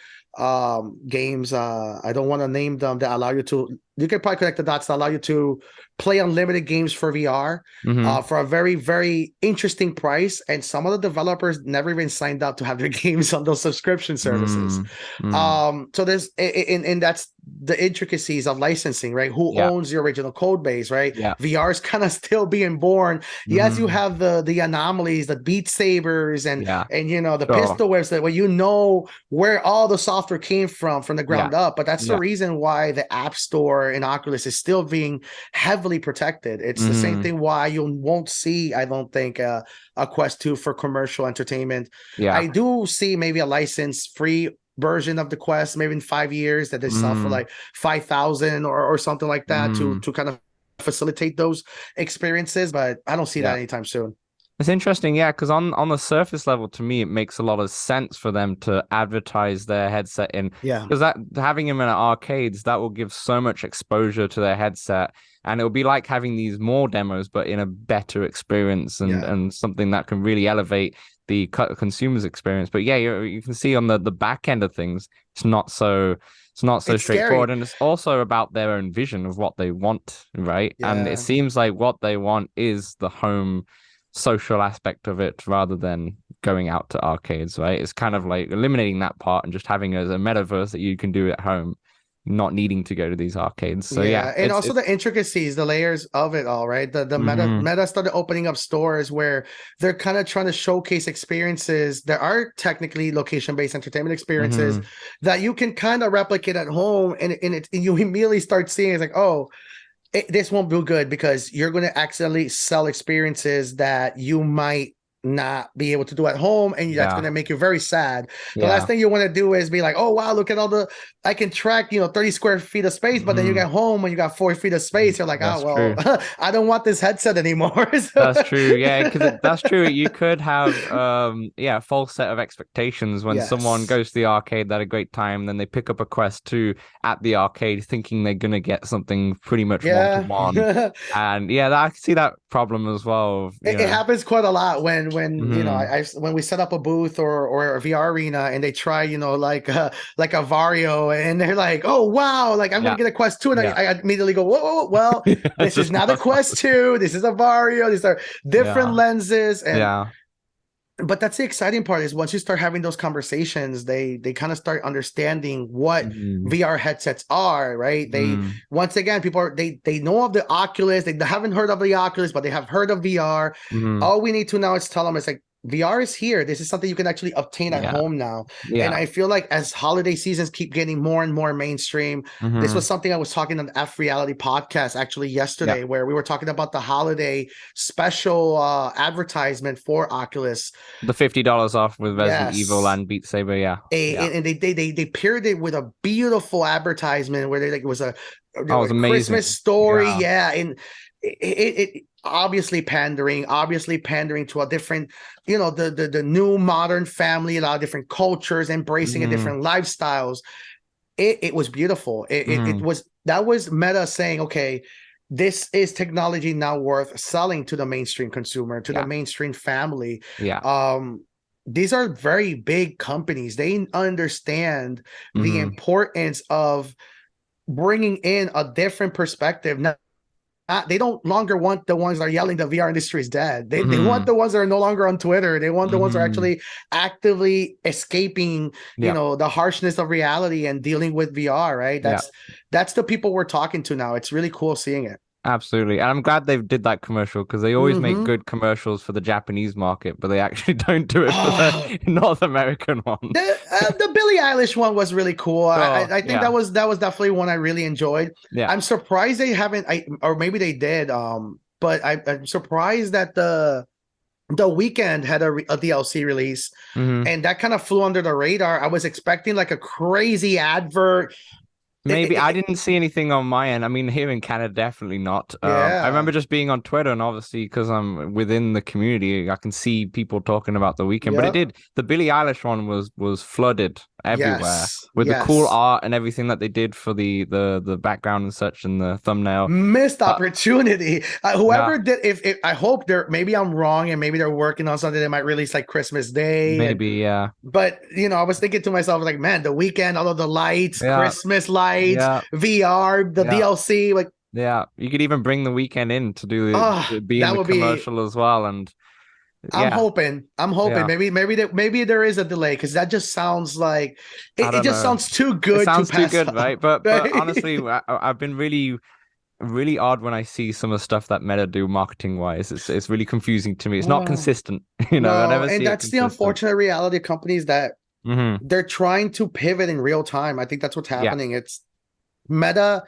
games. I don't want to name them, that allow you can probably connect the dots, that allow you to play unlimited games for VR Mm. for a very, very interesting price. And some of the developers never even signed up to have their games on those subscription services. Mm. Mm. So there's and that's the intricacies of licensing, right? Who Yeah. owns the original code base, right? Yeah. VR is kind of still being born. Yes, you Mm. have the anomalies, the Beat Sabers, and Yeah. the Sure. pistol whips, that where where all the software came from the Yeah. ground up. But that's the Yeah. reason why the App Store in Oculus is still being heavily protected. It's the same Mm. thing why you won't see, I don't think, a Quest 2 for commercial entertainment. Yeah. I do see maybe a license free version of the Quest, maybe in 5 years, that they sell for Mm. like 5,000 or something like that to Mm. kind of facilitate those experiences. But I don't see that Yeah. anytime soon. It's interesting, yeah, because on the surface level, to me, it makes a lot of sense for them to advertise their headset in, Yeah. because that having them in arcades, that will give so much exposure to their headset, and it'll be like having these more demos, but in a better experience and Yeah. something that can really elevate the consumer's experience. But yeah, you can see on the back end of things, it's not so It's scary. straightforward, and it's also about their own vision of what they want, right? And it Yeah. seems like what they want is the home social aspect of it rather than going out to arcades, right? It's kind of like eliminating that part and just having a metaverse that you can do at home, not needing to go to these arcades. So yeah, Yeah, and also the intricacies, the layers of it all, right? The mm-hmm. Meta started opening up stores where they're kind of trying to showcase experiences that are technically location-based entertainment experiences Mm-hmm. that you can kind of replicate at home, and you immediately start seeing it's like, oh, this won't do good because you're going to accidentally sell experiences that you might not be able to do at home, and that's going Yeah. to make you very sad. The last Yeah. thing you want to do is be like, oh wow, look at all I can track 30 square feet of space, but then you Mm-hmm. get home and you got 4 feet of space, you're like, oh That's true. well, I don't want this headset anymore. That's true. Yeah, because that's true. You could have a false set of expectations when someone Yes. goes to the arcade, they had a great time, then they pick up a Quest 2 at the arcade thinking they're gonna get something pretty much one to Yeah. one. And yeah, I can see that problem as well. It happens quite a lot when Mhm. when we set up a booth or a VR arena and they try like a Vario, and they're like, oh wow, like I'm Yeah. gonna get a Quest 2, and Yeah. I immediately go, whoa, well, It's this is just not a not Quest possible. 2, this is a Vario. These are different Yeah. lenses, and Yeah. but that's the exciting part, is once you start having those conversations, they kind of start understanding what Mhm. VR headsets are, right? They Mm. Once again, people they know of the Oculus, they haven't heard of the Oculus, but they have heard of VR. Mhm. All we need to now is tell them, it's like, VR is here. This is something you can actually obtain at Yeah. home now. And Yeah. I feel like as holiday seasons keep getting more and more mainstream, this was something I was talking on the F.Reality Podcast actually Yeah. yesterday, where we were talking about the holiday special advertisement for Oculus. The $50 off with Resident Evil Yes. and Beat Saber. Yeah. Yeah. And they paired it with a beautiful advertisement where they like it was Oh, it was a Christmas amazing. story, Yeah. yeah, and it obviously pandering to a different, the new modern family, a lot of different cultures, embracing a different lifestyles. It was beautiful. It was that was Meta saying, okay, this is technology now worth selling to the mainstream consumer, to the Yeah. mainstream family. Yeah. These are very big companies. They understand the importance of bringing in a different perspective. They don't longer want the ones that are yelling the VR industry is dead. They want the ones that are no longer on Twitter. They want the ones that are actually actively escaping, Yeah. the harshness of reality and dealing with VR, right? Yeah. That's the people we're talking to now. It's really cool seeing it. Absolutely. And I'm glad they did that commercial because they always make good commercials for the Japanese market, but they actually don't do it for Oh, the North American one. the Billie Eilish one was really cool. I think Yeah. that was definitely one I really enjoyed. Yeah. I'm surprised they haven't, or maybe they did. But I'm surprised that the Weeknd had a DLC release, and that kind of flew under the radar. I was expecting like a crazy advert. Maybe I didn't see anything on my end. I mean, here in Canada, definitely not. I Yeah. remember just being on Twitter, and obviously because I'm within the community, I can see people talking about the Weekend. But it Yep. did. The Billie Eilish one was flooded everywhere Yes. with the cool Yes. art and everything that they did for the background and such and the thumbnail. Missed But opportunity. yeah, Whoever did, if I hope maybe I'm wrong, and maybe they're working on something that might release like Christmas Day. And maybe but I was thinking to myself, like, man, the Weekend, all of the lights, yeah, Christmas lights, yeah, VR, the yeah. DLC, like, Yeah, you could even bring the Weekend in to do to be in that the would be. commercial as well, and I'm yeah, hoping. I'm hoping. yeah. Maybe there is a delay because that just sounds like I it don't just know. sounds too It good to sounds too pass good, up. right? But Right? honestly, I've been really odd when I see some of the stuff that Meta do marketing wise. It's really confusing to me. It's not Oh, consistent. I no, never and see it that's the consistent. unfortunate reality of companies that Hmm. they're trying to pivot in real time. I think that's what's Yeah. happening. It's Meta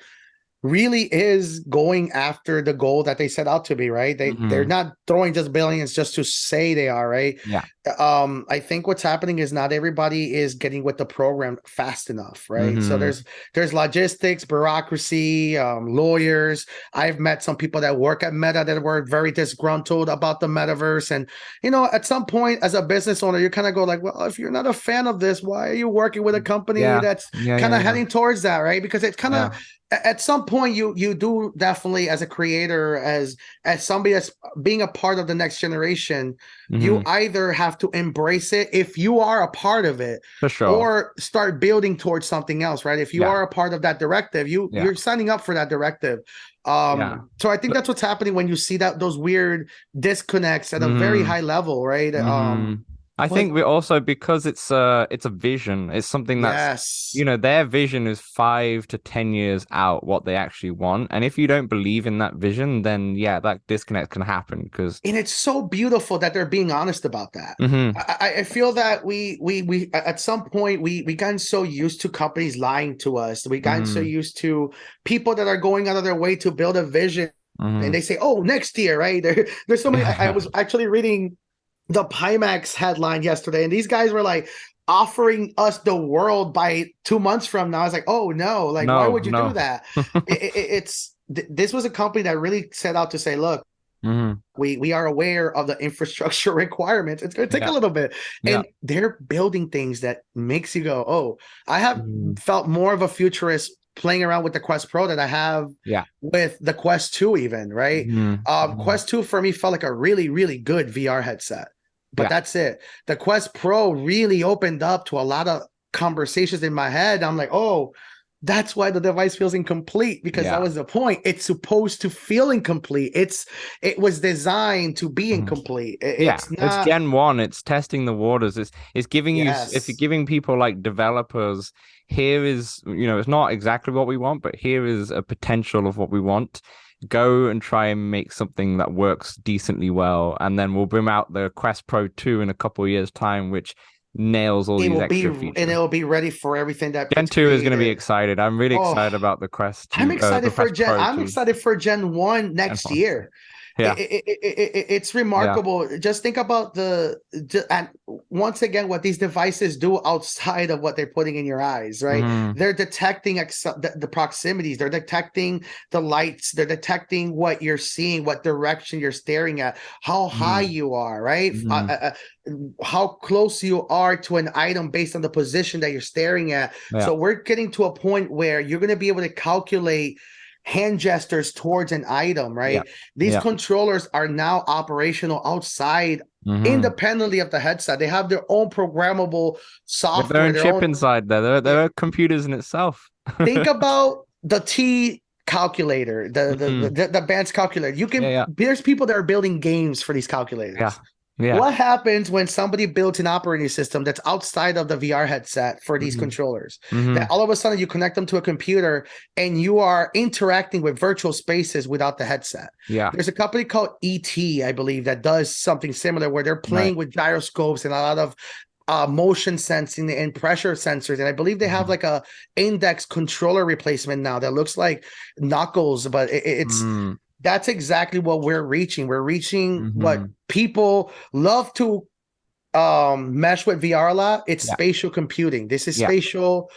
really is going after the goal that they set out to be, right? They're Hmm. not throwing just billions just to say they are, right? Yeah. I think what's happening is not everybody is getting with the program fast enough, right? So Hmm. there's logistics, bureaucracy, lawyers. I've met some people that work at Meta that were very disgruntled about the metaverse. And at some point as a business owner, you kind of go like, well, if you're not a fan of this, why are you working with a company Yeah. that's Yeah. kind Yeah. of Yeah. heading towards that, right? Because it's kind of Yeah. at some point you do definitely, as a creator, as somebody that's being a part of the next generation, you Hmm. either have to embrace it if you are a part of it, For sure. or start building towards something else, right? If you Yeah. are a part of that directive, Yeah. you're signing up for that directive. Yeah. So I think that's what's happening when you see that those weird disconnects at a very Hmm. high level, right? Hmm. I But think we also because it's a vision. It's something that's yes. their vision is 5 to 10 years out what they actually want. And if you don't believe in that vision, then yeah, that disconnect can happen because And it's so beautiful that they're being honest about that. hmm I feel that we at some point we gotten so used to companies lying to us. We gotten so hmm used to people that are going out of their way to build a vision, and hmm they say, "Oh, next year," right? There's so many. I was actually reading the Pimax headline yesterday, and these guys were like offering us the world by 2 months from now. I was like, "Oh no! Like, why No, would you do no. that?" This was a company that really set out to say, "Look, Hmm. we are aware of the infrastructure requirements. It's going to take a Yeah. little bit." Yeah. And they're building things that makes you go, "Oh, I have Hmm. felt more of a futurist playing around with the Quest Pro that I have Yeah. with the Quest 2 even, right?" Hmm. Hmm. Quest 2 for me felt like a really, really good VR headset. But Yeah. that's it. The Quest Pro really opened up to a lot of conversations in my head. I'm like, "Oh, that's why the device feels incomplete," because that Yeah. was the point. It's supposed to feel incomplete. It was designed to be Mhm. incomplete. Yeah, It's it's not. Gen 1. It's testing the waters. It's giving you if you're Yes. giving people like developers, here is, it's not exactly what we want, but here is a potential of what we want. go and try and make something that works decently well, and then we'll bring out the Quest Pro 2 in a couple of years' time, which nails all these extra features. It will be ready for everything that Gen it's 2 is going to be created. excited. I'm really excited about the Quest 2, the Quest Pro I'm 2. excited for Gen 1 next year. Yeah. It's remarkable. Yeah. Just think about and once again, what these devices do outside of what they're putting in your eyes, right? Mm-hmm. They're detecting the proximities. They're detecting the lights. They're detecting what you're seeing, what direction you're staring at, how high you are, right? How close you are to an item based on the position that you're staring at. Yeah. So we're getting to a point where you're going to be able to calculate hand gestures towards an item, right? Yeah. These controllers are now operational outside, independently of the headset. They have their own programmable software. Their own chip inside there. They're computers in itself. Think about the T calculator, the advanced calculator. You can there's people that are building games for these calculators. Yeah. Yeah. What happens when somebody builds an operating system that's outside of the VR headset for these controllers? That all of a sudden you connect them to a computer and you are interacting with virtual spaces without the headset. Yeah. There's a company called ET, I believe, that does something similar where they're playing with gyroscopes and a lot of motion sensing and pressure sensors. And I believe they have like a index controller replacement now that looks like Knuckles, but it's... That's exactly what we're reaching. We're reaching what people love to mesh with VR a lot. It's spatial computing. This is spatial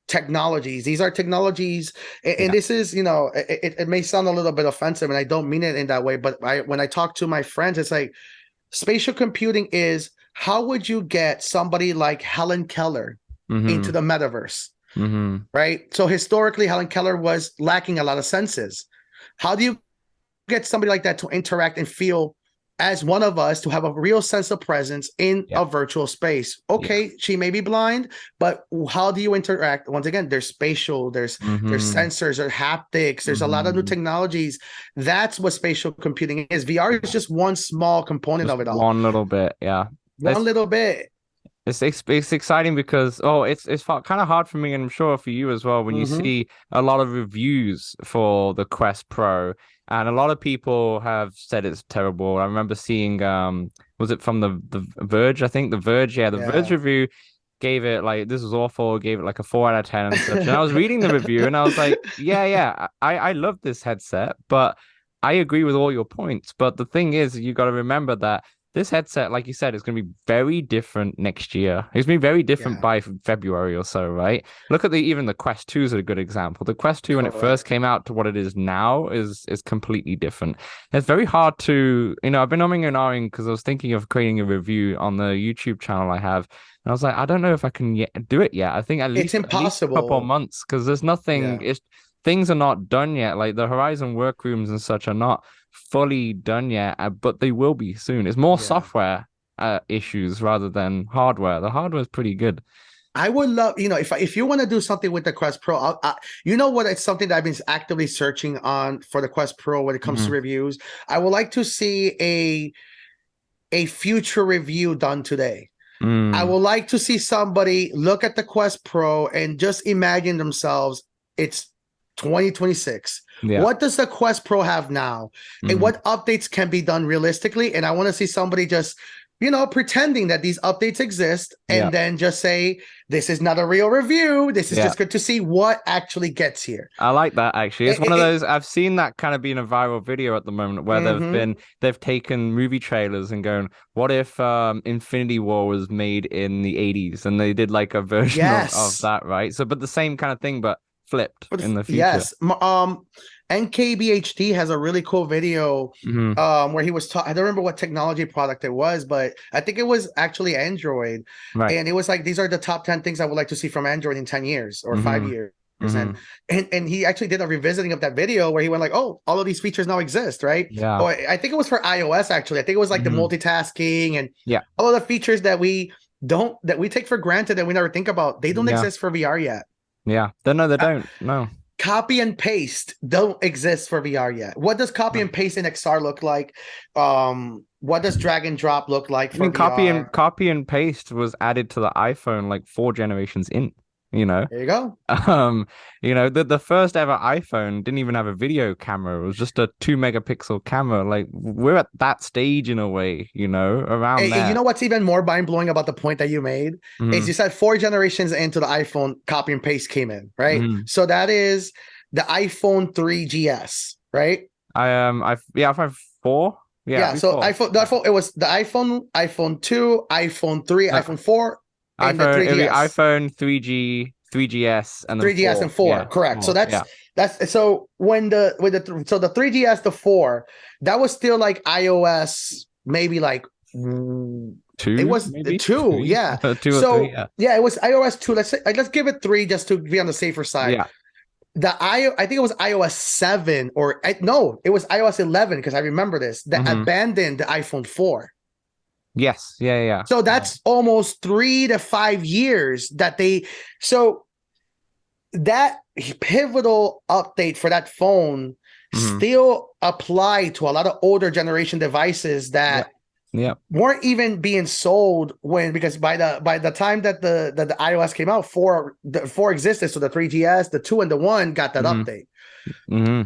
technologies. These are technologies. And this is, it may sound a little bit offensive, and I don't mean it in that way. But when I talk to my friends, it's like spatial computing is, how would you get somebody like Helen Keller into the metaverse? Right? So historically, Helen Keller was lacking a lot of senses. How do you get somebody like that to interact and feel as one of us, to have a real sense of presence in a virtual space? Okay, she may be blind, but how do you interact? Once again, there's spatial, there's sensors, there's haptics, there's a lot of new technologies. That's what spatial computing is. VR is just one small component of it all. One little bit, One little bit. It's exciting because it's kind of hard for me, and I'm sure for you as well, when you see a lot of reviews for the Quest Pro, and a lot of people have said it's terrible. I remember seeing was it from the Verge? I think the Verge, Verge review gave it like, this was awful, gave it like a 4 out of 10 and such. And I was reading the review and I was like, I love this headset, but I agree with all your points. But the thing is, you got to remember that this headset, like you said, is going to be very different next year. It's going to be very different by February or so, right? Look at even the Quest 2 is a good example. The Quest 2, when it first came out to what it is now, is completely different. It's very hard to, I've been umming and ahhing because I was thinking of creating a review on the YouTube channel I have. And I was like, I don't know if I can do it yet. I think at least a couple of months, because there's nothing, things are not done yet. Like the Horizon workrooms and such are not fully done yet, but they will be soon. It's more software issues rather than hardware. The hardware is pretty good. I would love, if you want to do something with the Quest Pro, it's something that I've been actively searching on for the Quest Pro when it comes to reviews. I would like to see a future review done today. I would like to see somebody look at the Quest Pro and just imagine themselves, it's 2026. What does the Quest Pro have now? And what updates can be done realistically? And I want to see somebody just, pretending that these updates exist and then just say, this is not a real review. This is just good to see what actually gets here. I like that, actually. It's one of those, I've seen that kind of being a viral video at the moment where they've taken movie trailers and going, what if Infinity War was made in the 80s? And they did like a version of that, right? So, but the same kind of thing, but flipped in the future. Yes. NKBHD has a really cool video where he was I don't remember what technology product it was, but I think it was actually Android. Right. And it was like, these are the top 10 things I would like to see from Android in 10 years or 5 years. And he actually did a revisiting of that video where he went like, oh, all of these features now exist, right? Yeah. Oh, I think it was for iOS, actually. I think it was like the multitasking and all of the features that we take for granted that we never think about. They don't exist for VR yet. Yeah. No, they don't. No. Copy and paste don't exist for VR yet. What does copy and paste in XR look like? What does drag and drop look like for VR? Copy and paste was added to the iPhone like 4 generations in. you know. There you go. The first ever iPhone didn't even have a video camera. It was just a 2 megapixel camera. Like we're at that stage in a way, around And you there. know what's even more mind-blowing about the point that you made is you Hmm. said 4 generations into the iPhone, copy and paste came in, right? Hmm. So that is the iPhone 3GS, right? I've had four. Yeah, Yeah. So before. it was the iPhone 2, iPhone 3, No, iPhone 4, and the it'd be 3GS. iPhone 3G, 3GS, and then 3GS and four. 4, Yeah, correct. So four. Yeah. that's so when the 3GS the 4, that was still like iOS maybe like it Two, was maybe 2, three, yeah. two or three. So Yeah. yeah, it was iOS 2. Let's give it 3 just to be on the safer side. Yeah. I think it was iOS 7 no, it was iOS 11 because I remember this that Hmm. abandoned the iPhone 4. Yes. Yeah. Yeah. So that's almost 3 to 5 years so that pivotal update for that phone Hmm. still apply to a lot of older generation devices that Yeah. weren't even being sold because by the time that the iOS came out, the 4 existed, so the 3GS, the 2 and the 1 got that Hmm. update. Hmm.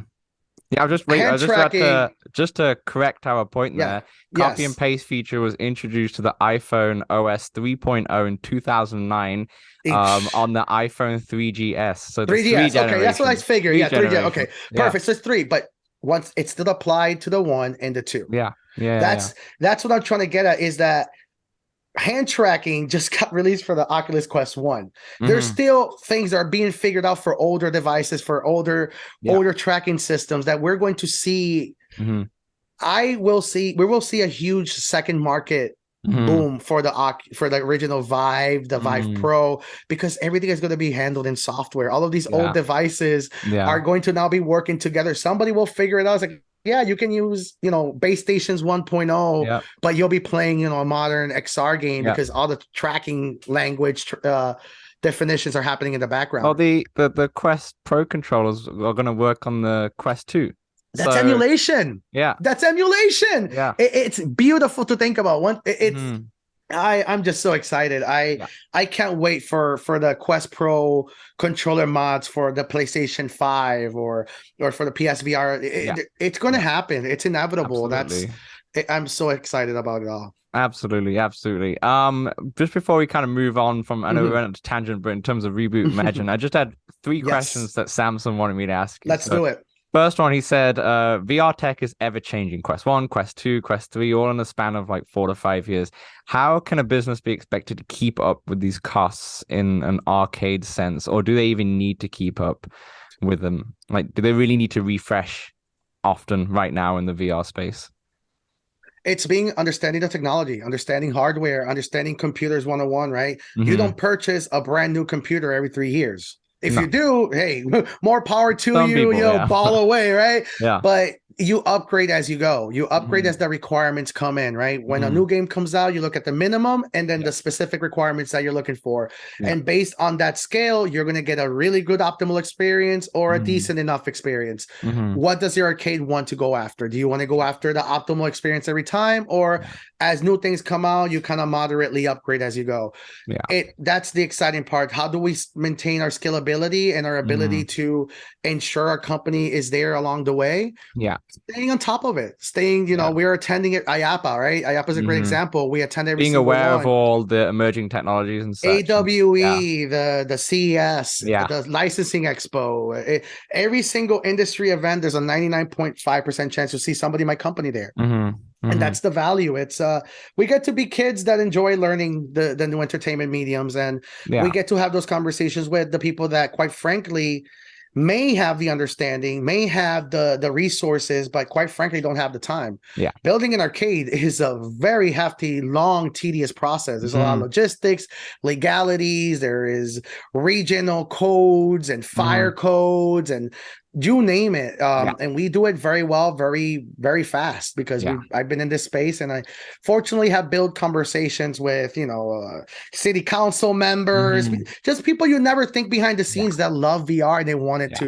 Yeah, I Hand was just about tracking, to correct our point yeah, there. Copy and yes, paste feature was introduced to the iPhone OS 3.0 in 2009, on the iPhone 3GS. So there's three 3GS. Okay, that's what I generations. figured. Three Yeah, 3GS. Okay, generations. Yeah. perfect. So it's 3, but once it's still applied to the 1 and the 2. Yeah. Yeah. Yeah. That's what I'm trying to get at is that hand tracking just got released for the Oculus Quest 1. There's Hmm. still things that are being figured out for older devices, for older Yeah. tracking systems that we're going to see. Hmm. We will see a huge second market Hmm. boom for the original Vive, the Vive Hmm. Pro, because everything is going to be handled in software. All of these old Yeah. devices Yeah. are going to now be working together. Somebody will figure it out. It's like, yeah, you can use, base stations 1.0, Yeah. but you'll be playing, a modern XR game Yeah. because all the tracking language definitions are happening in the Well, background. the Quest Pro controllers are going to work on the Quest 2. That's So emulation. yeah. That's emulation. Yeah. It's beautiful to think about. Mhm. I'm just so excited. Yeah. I can't wait for the Quest Pro controller mods for the PlayStation 5 or for the PSVR. Yeah. It's going to Yeah. happen. It's inevitable. Absolutely. I'm so excited about it all. Absolutely, absolutely. Just before we kind of move on from, I know we Mhm. went on a tangent, but in terms of Reboot Imagine, I just had three Yes, questions that Samson wanted me to ask you. let's So do it. first one, he said, VR tech is ever changing. Quest 1, Quest 2, Quest 3, all in the span of like 4 to 5 years. How can a business be expected to keep up with these costs in an arcade sense, or do they even need to keep up with them? Like, do they really need to refresh often right now in the VR space? It's being understanding the technology, understanding hardware, understanding computers 101, right? You Hmm. don't purchase a brand new computer every 3 years. If you No, do, hey, more power to some you, people, yeah. ball away, right? Yeah. But you upgrade as you go. You upgrade Hmm. as the requirements come in, right? When a Hmm. new game comes out, you look at the minimum and then Yeah. the specific requirements that you're looking for. Yeah. And based on that scale, you're going to get a really good optimal experience or a Hmm. decent enough experience. Hmm. What does your arcade want to go after? Do you want to go after the optimal experience every time, or Yeah. as new things come out, you kind of moderately upgrade as you go? Yeah. That's the exciting part. How do we maintain our scalability and our ability Hmm. to ensure our company is there along the way? Yeah. Staying on top of it, Yeah. we're attending it IAPA, right? IAPA is a great Hmm. example. We attend every Being single aware of one. all the emerging technologies and such. And yeah. AWE, the CES, Yeah. the licensing expo, every single industry event, there's a 99.5% chance to see somebody in my company there. Hmm. And Hmm. that's the value. It's we get to be kids that enjoy learning the new entertainment mediums, and we Yeah. get to have those conversations with the people that, quite frankly, may have the understanding, may have the resources, but quite frankly don't have the time. Yeah. Building an arcade is a very hefty, long, tedious process. There's a lot of Hmm. logistics, legalities, there is regional codes and fire Hmm. codes, and you name it. Yeah. And we do it very well, very, very fast because Yeah. I've been in this space and I fortunately have built conversations with, city council members, Hmm. just people you never think behind the Yeah. scenes that love VR and they want it Yeah.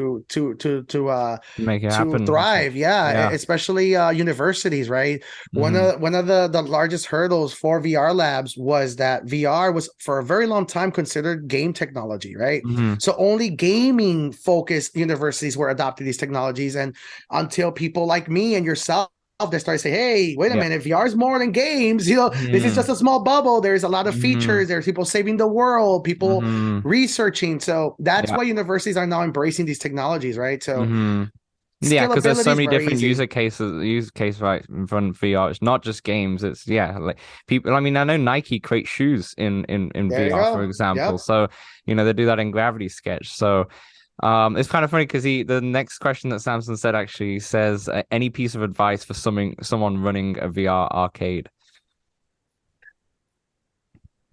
Make it to happen. thrive. Yeah, Yeah. especially universities, right? Hmm. One of the largest hurdles for VR labs was that VR was for a very long time considered game technology, right? Hmm. So only gaming focused universities were adopting these technologies. And until people like me and yourself that started saying, hey, wait a Yeah. minute, VR is more than games. This is just Hmm. a small bubble. There's a lot of Hmm. features. There's people saving the world, people Hmm. researching. So that's Yeah. why universities are now embracing these technologies, right? So Hmm. Yeah, because there's scalability so is many very different easy. use case right in front of VR. It's not just games. It's yeah, like people. I mean, I know Nike creates shoes in There you VR, for go. example. Yep. So they do that in Gravity Sketch. So it's kind of funny because the next question that Samson said actually says any piece of advice for someone running a VR arcade.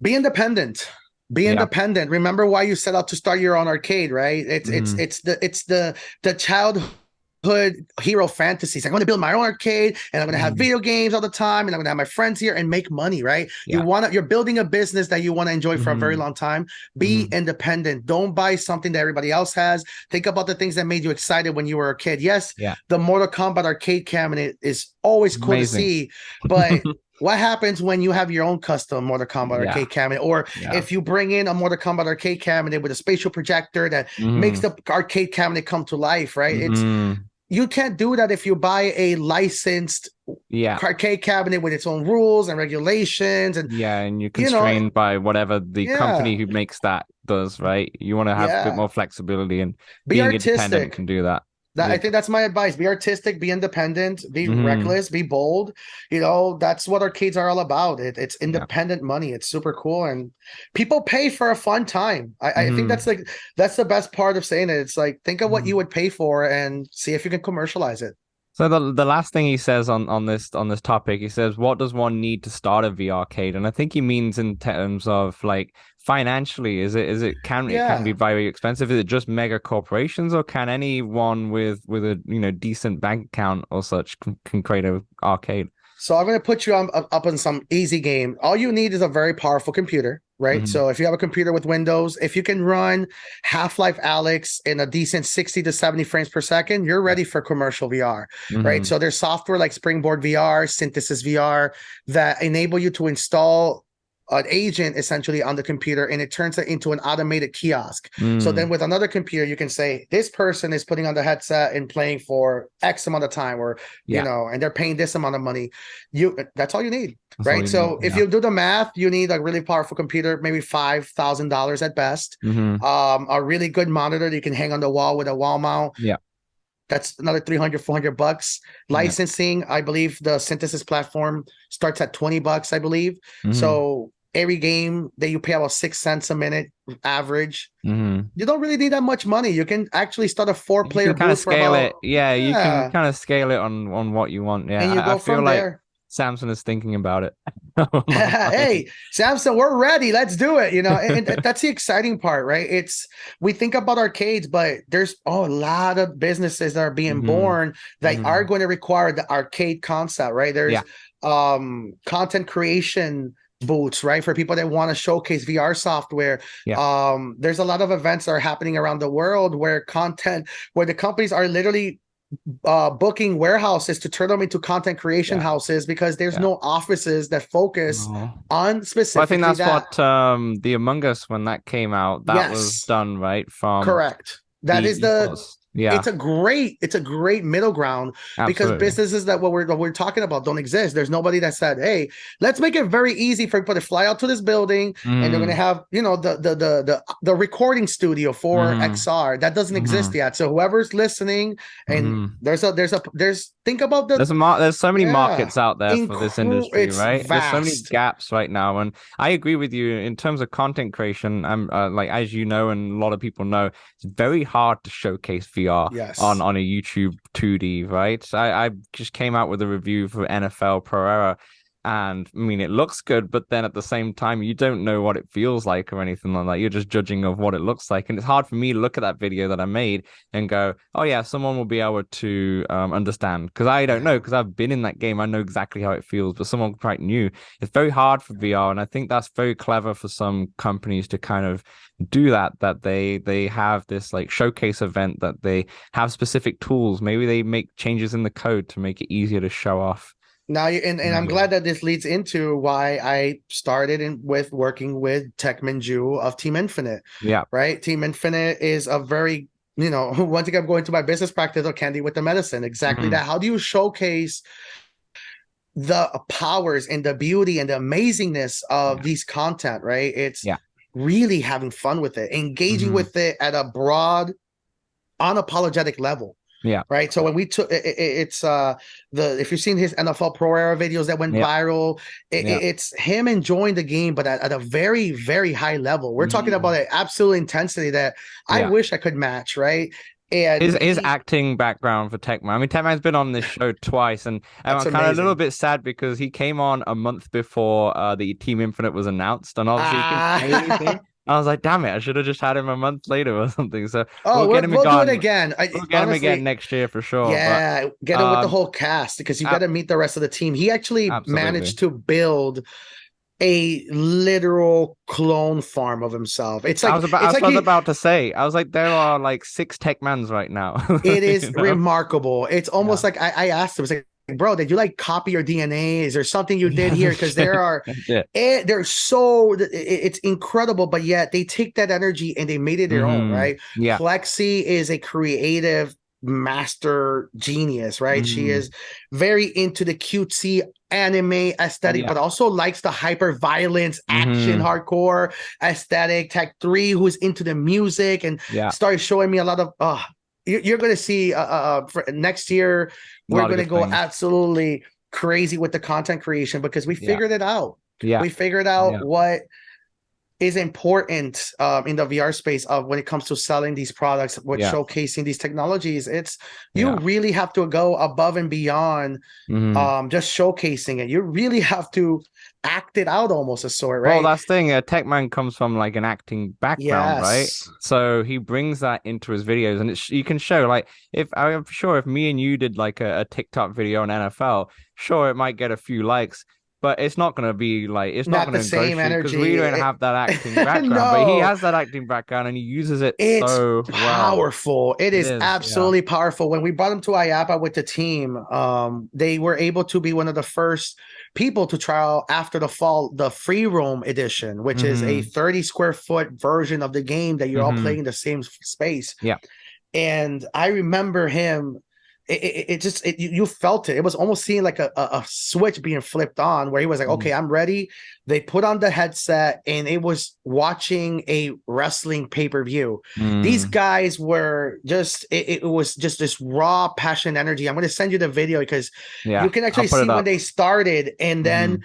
Be independent. Be Yeah. independent. Remember why you set out to start your own arcade, right? Hmm. It's the childhood hero fantasies. I'm going to build my own arcade and I'm going to have Hmm. video games all the time and I'm going to have my friends here and make money, right? Yeah. You're building a business that you want to enjoy for a very Hmm. long time. Be Hmm. independent. Don't buy something that everybody else has. Think about the things that made you excited when you were a kid. Yes, Yeah. the Mortal Kombat arcade cabinet is always cool to Amazing. see, but what happens when you have your own custom Mortal Kombat Yeah. arcade cabinet? Or Yeah. if you bring in a Mortal Kombat arcade cabinet with a spatial projector that makes Hmm. the arcade cabinet come to life, right? It's Hmm. You can't do that if you buy a licensed Yeah. arcade cabinet with its own rules and regulations and Yeah, and you're you know, constrained by whatever the yeah, company who makes that does, right? You want to have a bit yeah. more flexibility, and Be being independent artistic. can do that. That I It, think that's my advice. Be artistic, be independent, be hmm. reckless, be bold. That's what arcades are all about. It's Yeah. independent money. It's super cool. And people pay for a fun time. I think Hmm. that's the best part of saying it. It's like think of what you Hmm. would pay for and see if you can commercialize it. So the last thing he says on this topic, he says, "What does one need to start a VR arcade?" And I think he means in terms of like financially, it can be Yeah. very expensive? Is it just mega corporations, or can anyone with a decent bank account or such can create a arcade? So I'm going to put you up on some easy game. All you need is a very powerful computer, right? Hmm. So if you have a computer with Windows, if you can run Half-Life Alyx in a decent 60 to 70 frames per second, you're Yeah. ready for commercial VR, right? Hmm. So there's software like Springboard VR, Synthesis VR that enable you to install an agent essentially on the computer and it turns it into an automated kiosk. So then Mm. with another computer, you can say this person is putting on the headset and playing for X amount of time, or Yeah. and they're paying this amount of money. That's all you need, That's all right? you need. So if Yeah. you do the math, you need a really powerful computer, maybe $5,000 at best. Hmm. A really good monitor that you can hang on the wall with a wall mount. Yeah. That's another 300, $400. Yeah. Licensing, I believe the Synthesis platform starts at $20, I believe. Hmm. So every game that you pay about 6 cents a minute average, Hmm. you don't really need that much money. You can actually start a You four-player can kind of booth for scale about, it. Yeah, you can yeah, kind of scale it on what you want. Yeah, and you I go feel from like there. Samsung is thinking about it. I'm not lying. Hey, Samson, we're ready. Let's do it. And that's the exciting part, right? We think about arcades, but there's a lot of businesses that are being Hmm. born that are Hmm. going to require the arcade concept, right? Yeah. There's content creation booths, right? For people that want to showcase VR software. Yeah. There's a lot of events that are happening around the world where the companies are literally booking warehouses to turn them into content creation Yeah. houses because there's Yeah. no offices that focus No. on Well, I think specifically that's that. what the Among Us when that came out, that was Yes, done right from correct. That the is the ethos. Yeah, it's a great middle ground because absolutely. businesses that what we're talking about don't exist. There's nobody that said, "Hey, let's make it very easy for people to fly out to this building and they're going to Mm. have the recording studio for Hmm. XR." That doesn't exist Hmm. yet. So whoever's listening, and Hmm. there's think about the There's so many yeah, markets out there for this industry, it's right? There's so many vast. gaps right now, and I agree with you in terms of content creation. I'm like, as you know, and a lot of people know, it's very hard to showcase VR on Yes. on a YouTube 2D, right? I just came out with a review for NFL Pro Era, And I mean, it looks good, but then at the same time, you don't know what it feels like or anything like that. You're just judging of what it looks like. And it's hard for me to look at that video that I made and go, oh, yeah, someone will be able to understand. Because I don't know, because I've been in that game. I know exactly how it feels, but someone quite new. It's very hard for VR. And I think that's very clever for some companies to kind of do that they have this like showcase event, that they have specific tools. Maybe they make changes in the code to make it easier to show off. Now, and I'm glad that this leads into why I started with working with Techman Ju of Team Infinite. Yeah. Right. Team Infinite is a very, one thing I'm going to my business practice of Candy with the Medicine. Exactly that. How do you showcase the powers and the beauty and the amazingness of these content, right? It's really having fun with it, engaging with it at a broad, unapologetic level. Yeah. Right. So when we took it's if you've seen his NFL Pro Era videos that went viral, it's him enjoying the game, but at a very, very high level. We're talking about an absolute intensity that I wish I could match. Right. And his acting background for Techman. I mean, Techman's been on this show twice, and I'm kind of a little bit sad because he came on a month before the Team Infinite was announced, and obviously he couldn't say anything. I was like, damn it, I should have just had him a month later or something. So we'll do it again. We'll get him again next year for sure. Yeah, but, get him with the whole cast, because you got to meet the rest of the team. He actually managed to build a literal clone farm of himself. It's like I was about to say. I was like, there are like 6 Techmans right now. It is remarkable. It's almost like I asked him, it's like, bro, did you like copy your DNA? Is there something you did here? Because there are, it's incredible, but yet they take that energy and they made it their own, right? Yeah. Plexi is a creative master genius, right? She is very into the cutesy anime aesthetic, but also likes the hyper violence, action, hardcore aesthetic. Tech 3, who's into the music and started showing me a lot of, you're going to see for next year, we're going to go absolutely crazy with the content creation, because we figured it out. We figured out what is important in the VR space of when it comes to selling these products, showcasing these technologies. It's you really have to go above and beyond just showcasing it. You really have to act it out, almost a sort, right? Well, that's the thing. Techman comes from like an acting background, right? So he brings that into his videos, and you can show, like, if I'm sure if me and you did like a TikTok video on NFL, sure, it might get a few likes. But it's not going to be like, it's not going to go because we don't have that acting background. But he has that acting background and he uses it so powerful. It is absolutely powerful. When we brought him to IAPA with the team, they were able to be one of the first people to try out after the fall the free roam edition, which is a 30 square foot version of the game that you're all playing in the same space. Yeah. And I remember him. You felt it. It was almost seeing like a switch being flipped on, where he was like, okay, I'm ready. They put on the headset and it was watching a wrestling pay-per-view. These guys were just, it was just this raw passion energy. I'm going to send you the video because you can actually see when they started, and then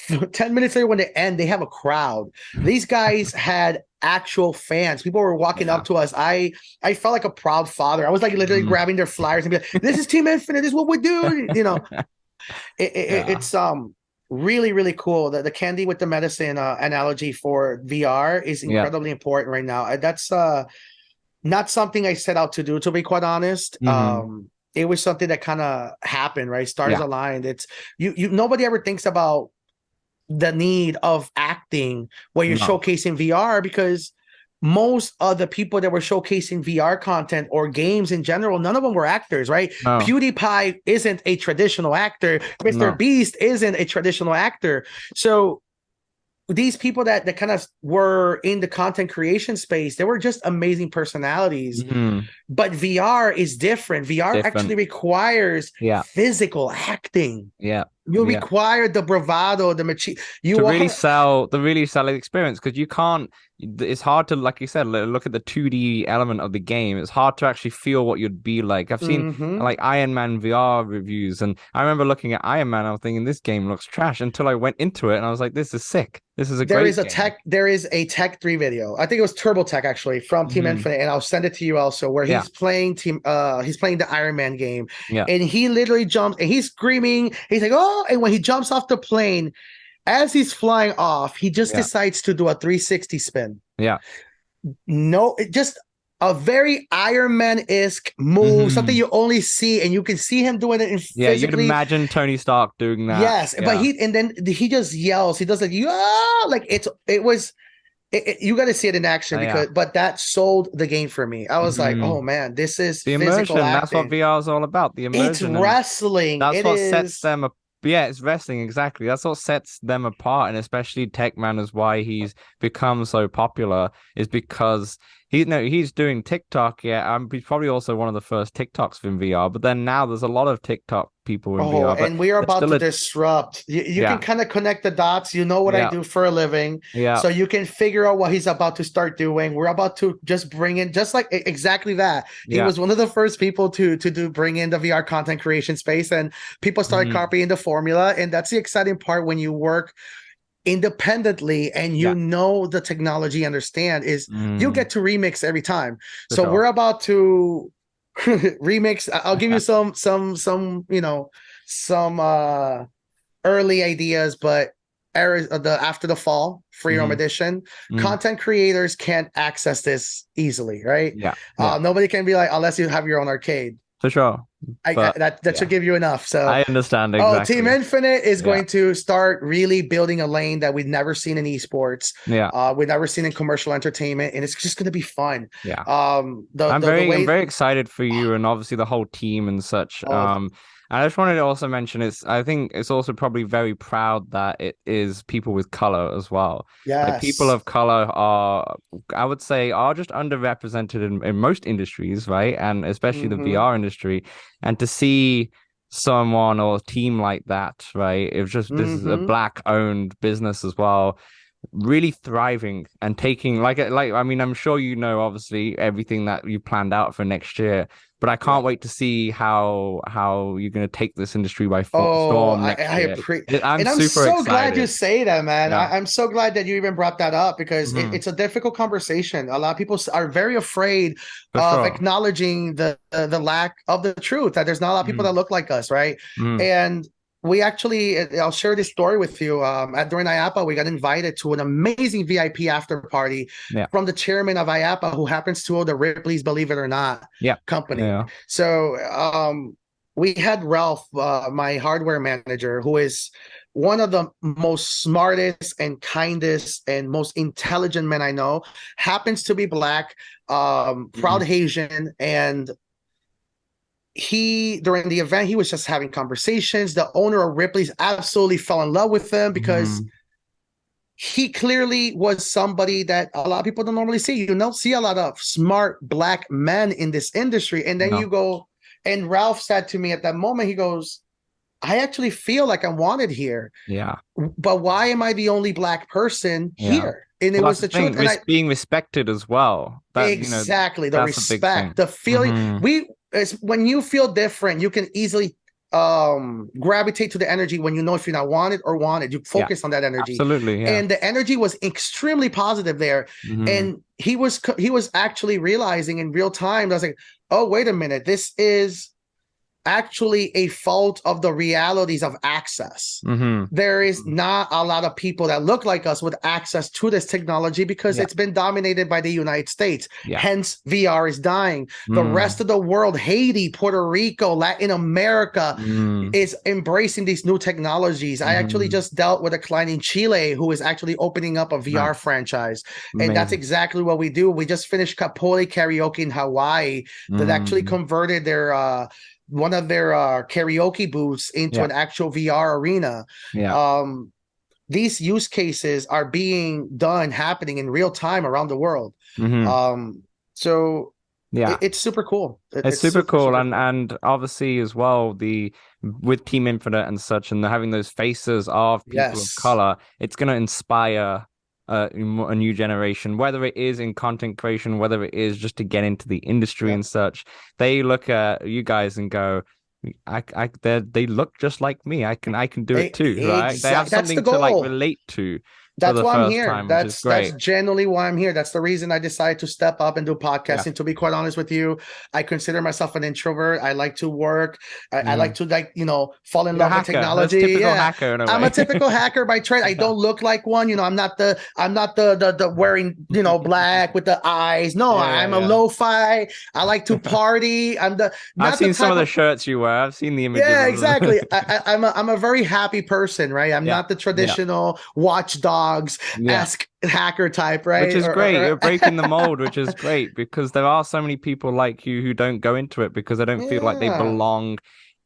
10 minutes later when they end, they have a crowd. These guys had actual fans. People were walking up to us. I felt like a proud father. I was like literally grabbing their flyers and be like, this is Team Infinite, this is what we do. It's really, really cool. The candy with the medicine analogy for VR is incredibly important right now. That's not something I set out to do, to be quite honest. It was something that kind of happened, right? Stars aligned. It's nobody ever thinks about the need of acting when you're showcasing VR, because most of the people that were showcasing VR content or games in general, none of them were actors, right? PewDiePie isn't a traditional actor. Mr. Beast isn't a traditional actor. So these people that kind of were in the content creation space, they were just amazing personalities. But VR is different. VR actually requires physical acting. You require the bravado, the to really sell the experience, because you can't. It's hard to, like you said, look at the 2D element of the game. It's hard to actually feel what you'd be like. I've seen like Iron Man VR reviews, and I remember looking at Iron Man, I was thinking this game looks trash, until I went into it and I was like, this is sick. This is a great game. There is a Tech 3 video. I think it was Turbo Tech actually from Team Infinite, and I'll send it to you also, where he's playing the Iron Man game. And he literally jumps and he's screaming. He's like, oh, oh, and when he jumps off the plane, as he's flying off, he just decides to do a 360 spin. Yeah. No, it just a very Iron Man-esque move, something you only see, and you can see him doing it in Yeah, you'd physically. imagine Tony Stark doing that. Yes, but then he just yells. He does like, yeah, like you got to see it in action but that sold the game for me. I was like, oh man, this is the physical immersion. acting. That's what VR is all about. The immersion. It's wrestling. That's what sets them up. Yeah, it's wrestling, exactly. That's what sets them apart, and especially Techman is why he's become so popular, is because he's doing TikTok. Yeah, he's probably also one of the first TikToks in VR, but then now there's a lot of TikTok people in VR. And we are about to disrupt. You can kind of connect the dots. You know what I do for a living. Yeah. So you can figure out what he's about to start doing. We're about to just bring in just like exactly that. He was one of the first people to bring in the VR content creation space, and people started copying the formula. And that's the exciting part when you work independently and you know the technology, understand is you get to remix every time. So we're about to remix. I'll give you some early ideas, but after the fall Freedom Edition, content creators can't access this easily, right? Nobody can be like, unless you have your own arcade. For sure. That should give you enough. So I understand exactly. Team Infinite is going to start really building a lane that we've never seen in esports. We've never seen in commercial entertainment, and it's just going to be fun. I'm very excited for you and obviously the whole team and such. I just wanted to also mention I think it's also probably very proud that it is people with color as well. Like, people of color are, I would say, are just underrepresented in most industries, right? And especially the VR industry. And to see someone or a team like that, right? It's just, this is a black owned business as well, really thriving and taking I mean, I'm sure you know obviously everything that you planned out for next year, but I can't wait to see how you're going to take this industry by storm next year. I'm super so excited. Glad you say that, man. I'm so glad that you even brought that up, because it's a difficult conversation. A lot of people are very afraid of acknowledging the lack of the truth, that there's not a lot of people that look like us, right? And we actually, I'll share this story with you. During IAPA, we got invited to an amazing VIP after party from the chairman of IAPA, who happens to own the Ripley's Believe It or Not company. So we had Ralph, my hardware manager, who is one of the most smartest and kindest and most intelligent men I know, happens to be black, proud Asian, and during the event, he was just having conversations. The owner of Ripley's absolutely fell in love with him, because he clearly was somebody that a lot of people don't normally see. You don't see a lot of smart black men in this industry. And then you go, and Ralph said to me at that moment, he goes, I actually feel like I'm wanted here. But why am I the only black person here? And it was the truth. And being respected as well. Exactly. The respect, the feeling. It's when you feel different, you can easily gravitate to the energy when you know if you're not wanted or wanted. You focus on that energy. Absolutely. And the energy was extremely positive there. And he was actually realizing in real time, I was like, oh, wait a minute, this is actually a fault of the realities of access. There is not a lot of people that look like us with access to this technology, because it's been dominated by the United States. Hence, VR is dying. The rest of the world, Haiti, Puerto Rico, Latin America, is embracing these new technologies. I actually just dealt with a client in Chile who is actually opening up a VR franchise. And that's exactly what we do. We just finished Capoli Karaoke in Hawaii that actually converted their one of their karaoke booths into an actual VR arena. These use cases are being happening in real time around the world. So it's super cool. It's super cool. And obviously as well, with Team Infinite and such, and having those faces of people of color, it's going to inspire a new generation, whether it is in content creation, whether it is just to get into the industry and such. They look at you guys and go, they look just like me. I can do it too, right? They have something to relate to. for That's the why I'm first here. time, which is That's great. genuinely why I'm here. That's the reason I decided to step up and do Yeah. podcasting. To be quite honest with you, I consider myself an introvert. I like to work. I like to fall in You're a love with hacker. That's technology. typical Yeah. hacker in a I'm a way. typical hacker by trade. I don't look like one. I'm not the wearing, black with the eyes. No, I'm a Yeah. lo-fi. I like to party. I'm the I've not the seen some type of the of shirts you wear. I've seen the images yeah, of them. exactly. I'm a very happy person, right? I'm Yeah. not the Yeah. traditional watchdogs Yeah. esque hacker type, Which right? is great. You're breaking the mold, which is great because there are so many people like you who don't go into it because they don't feel like they Yeah. belong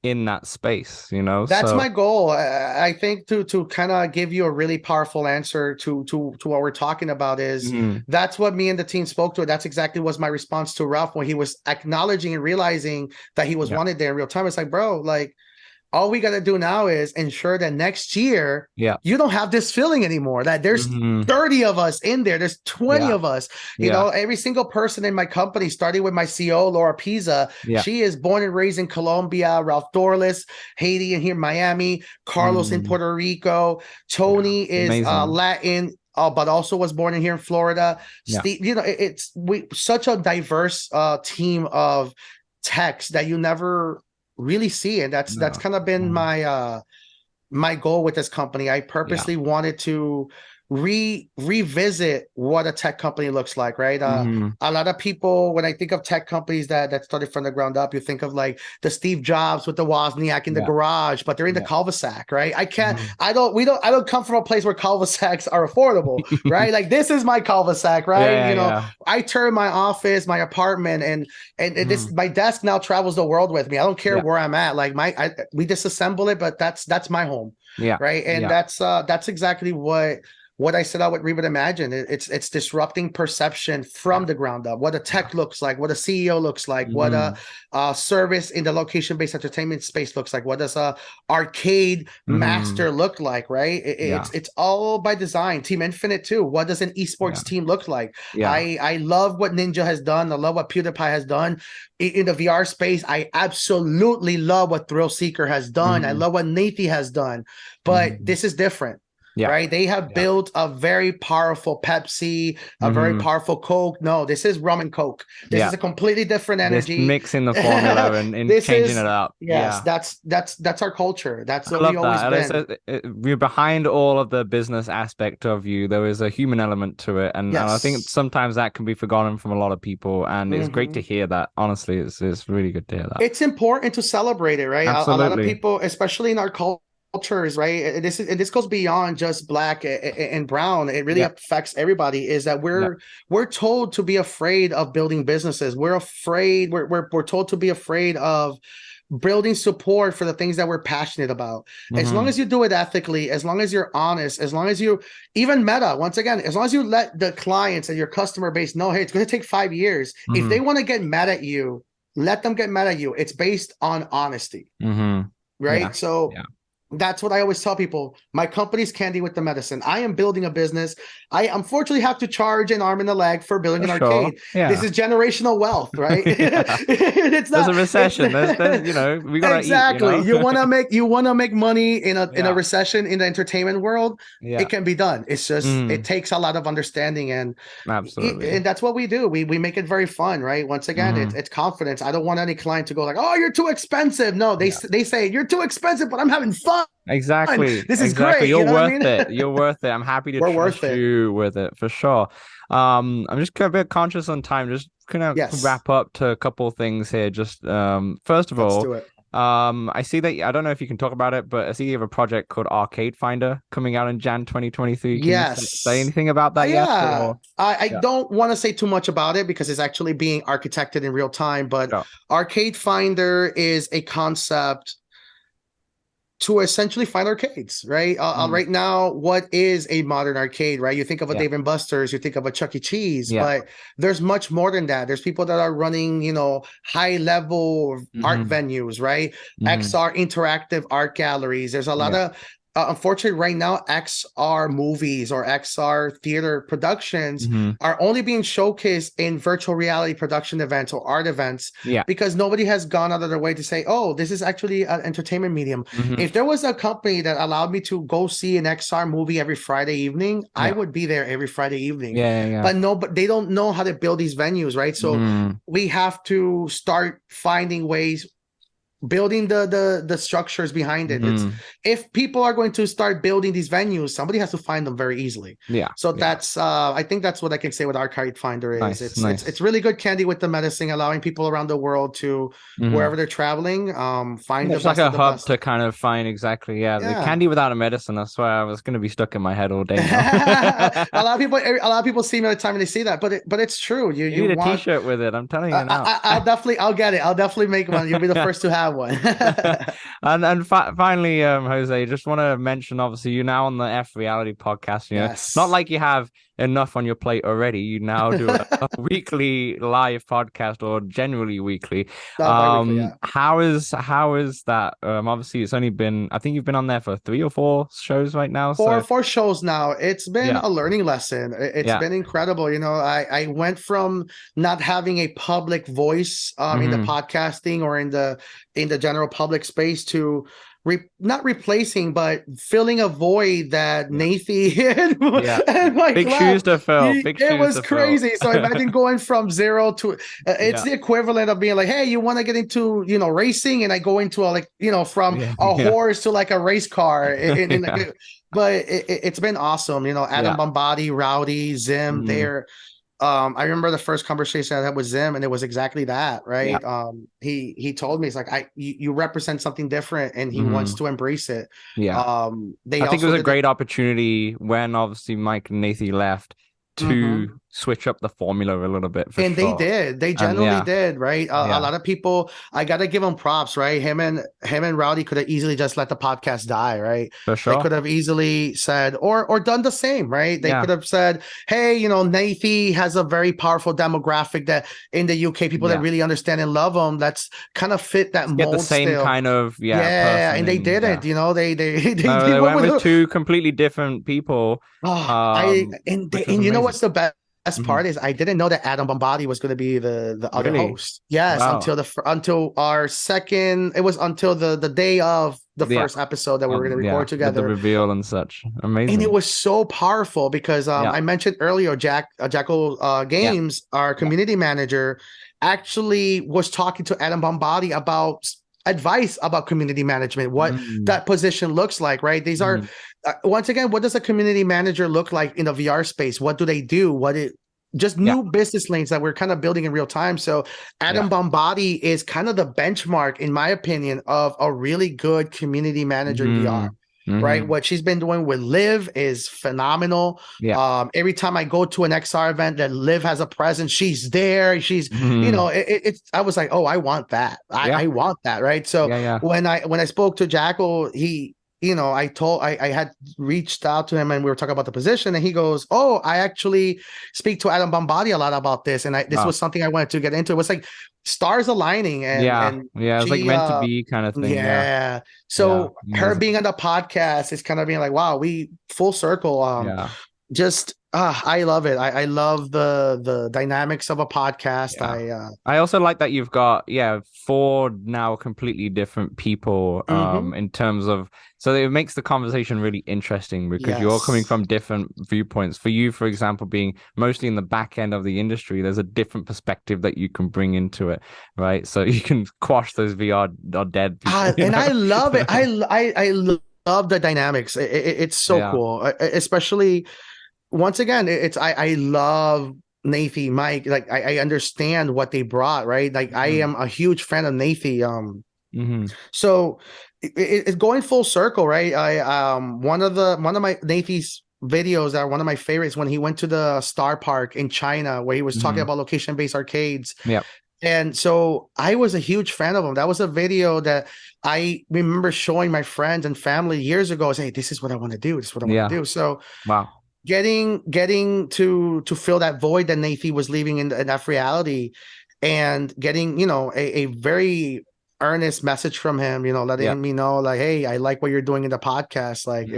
in that space, you know? That's So, my goal. I think to kind of give you a really powerful answer to what we're talking about is mhm. that's what me and the team spoke to. That's exactly was my response to Ralph when he was acknowledging and realizing that he was Yeah. wanted there in real time. It's like, bro, like all we got to do now is ensure that next year Yeah. you don't have this feeling anymore, that there's Mhm. 30 of us in there, there's 20 Yeah. of us. Yeah. Every single person in my company, starting with my CEO Laura Pisa, Yeah. she is born and raised in Colombia. Ralph Dorlis, Haiti, and here in Miami. Carlos in Mm. Puerto Rico. Yeah. Tony is Amazing. Latin, but also was born in here in Florida. Yeah. Steve, it's we such a diverse team of techs that you never really see, and that's No. kind of been Mm. my goal with this company. I Yeah. purposely wanted to revisit what a tech company looks like, right? Mhm. A lot of people, when I think of tech companies that started from the ground up, you think of like the Steve Jobs with the Wozniak in the Yeah. garage, but they're in the Yeah. cul-de-sac, right? Mhm. I don't come from a place where cul-de-sacs are affordable, right? Like this is my cul-de-sac, right? Yeah. Yeah. I turn my office, my apartment, and this Mhm. my desk now travels the world with me. I don't care Yeah. where I'm at. Like we disassemble it, but that's my home, Yeah. right? And Yeah. that's exactly what I set out with Reboot Imagine. It's disrupting perception from Yeah. the ground up. What a Yeah. tech looks like, what a CEO looks like, what Mhm. a service in the location-based entertainment space looks like. What does a arcade Mhm. master look like? Right? Yeah. It's all by design. Team Infinite too. What does an Yeah. esports team look like? Yeah. I love what Ninja has done. I love what PewDiePie has done in the VR space. I absolutely love what Thrill Seeker has done. I Mhm. love what Nathie has done. But Mhm. this is different, Yeah. right? They have Yeah. built a very powerful Pepsi, a very Mhm. powerful Coke. No, this is rum and Coke. This Yeah. is a completely different This energy. mixing the formula and This changing is it up. yes, Yeah. that's our culture. That's I what we love always that. And been. you're behind all of the business aspect of you. There is a human element to it, and I think Yes. sometimes that can be forgotten from a lot of people. And it's great to Mhm. hear that. Honestly, it's really good to hear that. It's important to celebrate it, right? A lot of Absolutely. people, especially in our cultures, right? This goes beyond just black and brown. It really Yeah. affects everybody. Is that Yeah. we're told to be afraid of building businesses. We're afraid. We're told to be afraid of building support for the things that we're passionate about. As long Hmm. as you do it ethically, as long as you're honest, as long as you even Meta, once again, as long as you let the clients and your customer base know, hey, it's going to take 5 years. If Hmm. they want to get mad at you, let them get mad at you. It's based on honesty, Hmm. Yeah. right? So Yeah. that's what I always tell people. My company's candy with the medicine. I am building a business. I unfortunately have to charge an arm and a leg for building For an sure. arcade. This Yeah. is generational wealth, right? Yeah. It's There's a not. It's recession. There's we gotta eat, exactly. You want to make money in a Yeah. recession in the entertainment world. It Yeah. can be done. It's just it Mm. takes a lot of understanding, and Absolutely. that's what we do. We make it very fun, right? Once again, Hmm. it's confidence. I don't want any client to go like, "Oh, you're too expensive." No, Yeah. they say you're too expensive, but I'm having fun. Exactly. This is Exactly. great. You You're know what I worth mean? it. You're worth it. I'm happy to We're worth trust it. you with it for sure. I'm just a bit conscious on time. Just kind of Yes. wrap up to a couple of things here. Just first of Let's all, do it. I see that I don't know if you can talk about it, but I see you have a project called Arcade Finder coming out in Jan 2023. Can you say Yes. anything about that yet? Yeah. Or I yeah, don't want to say too much about it because it's actually being architected in real time, but sure. Arcade Finder is a concept to essentially find arcades, right? Mm. Right now, what is a modern arcade, right? You think of a Yeah. Dave and Buster's, you think of a Chuck E. Cheese, Yeah. but there's much more than that. There's people that are running, high level art Hmm. venues, right? Hmm. XR interactive art galleries. There's a lot Yeah. of unfortunately, right now, XR movies or XR theater productions are only being showcased in virtual reality production events or art events Yeah. because nobody has gone out of their way to say, oh, this is actually an entertainment medium. If there was a company that allowed me to go see an XR movie every Friday evening, I Yeah. would be there every Friday evening. Yeah. Yeah. But no, but they don't know how to build these venues, right? So we have to start finding ways, building the structures behind it. It's, if people are going to start building these venues, somebody has to find them very easily. Yeah. So Yeah. that's I think that's what I can say with Arcade Finder is. Nice. It's really good candy with the medicine, allowing people around the world to wherever they're traveling, find the It's like best a of the hub best. to kind of find exactly, the Yeah. candy without a medicine. I swear I was going to be stuck in my head all day now. A lot of people see me all the time and they see that, but it's true. You You need a want, t-shirt with it. I'm telling you now. I'll get it. I'll definitely make one. You'll be the first to have one. And finally, Jose, just want to mention, obviously, you're now on the F.Reality Podcast. It's not Yes. like you have enough on your plate already. You now do a weekly live podcast, or generally weekly. Bi-weekly, yeah. How is that? Obviously, it's only been, I think you've been on there for 3 or 4 shows right now. Four shows now. It's been Yeah. a learning lesson. It's been incredible. I went from not having a public voice in the podcasting or in the general public space to not replacing, but filling a void that Nathie and Mike Big left. shoes to fill. It was crazy. So imagine going from 0 to it's the equivalent of being like, hey, you want to get into racing, and I go into from a horse to like a race car. But it's been awesome. Adam Bombardi, Rowdy, Zim, they're I remember the first conversation I had with Zim, and it was exactly that, right? He told me, it's like, you represent something different, and he wants to embrace it. I think it was a great opportunity when obviously Mike and Nathan left to switch up the formula a little bit. And sure. They generally did, right? A lot of people, I gotta give them props, right? Him and Rowdy could have easily just let the podcast die, right? For sure. They could have easily said or done the same, right? They could have said, hey, Nathan has a very powerful demographic that in the UK, people that really understand and love him, that's kind of fit that mold. Get the same still. Kind of and they didn't. They went with 2 completely different people. And you know what's the best part is, I didn't know that Adam Bombardi was going to be the other host. Yes, until our second. It was until the day of the first episode that we were going to record together. The reveal and such. Amazing. And it was so powerful because I mentioned earlier, Jackal Games, our community manager, actually was talking to Adam Bombardi about advice about community management, what that position looks like, right? These are once again, what does a community manager look like in a VR space? What do they do? Just new business lanes that we're kind of building in real time. So Adam Bombardi is kind of the benchmark, in my opinion, of a really good community manager in VR. Right, what she's been doing with Liv is phenomenal. Every time I go to an XR event that Liv has a presence, she's there. She's it's I was like, oh, I want that. I want that, right? So when I spoke to Jackal, he I had reached out to him and we were talking about the position, and he goes, oh, I actually speak to Adam Bombardi a lot about this, and this was something I wanted to get into. It was like stars aligning, and it's like meant to be kind of thing. So her being on the podcast is kind of being like, wow, we full circle. Just I love it. I love the dynamics of a podcast. I also like that you've got 4 now completely different people in terms of, so it makes the conversation really interesting because you're coming from different viewpoints. For you, for example, being mostly in the back end of the industry, there's a different perspective that you can bring into it, right? So you can quash those VR or dead people. And I love it. I love the dynamics. It's so cool, especially. Once again, I love Nathan, Mike. Like I understand what they brought, right? Like I am a huge fan of Nathan. So it's going full circle, right? One of my Nathan's videos that are one of my favorites, when he went to the Star Park in China, where he was talking about location-based arcades. And so I was a huge fan of him. That was a video that I remember showing my friends and family years ago. I say, hey, this is what I want to do. This is what I want to do. So getting to fill that void that Nathan was leaving in F.Reality, and getting a very earnest message from him, letting me know like, hey, I like what you're doing in the podcast. Like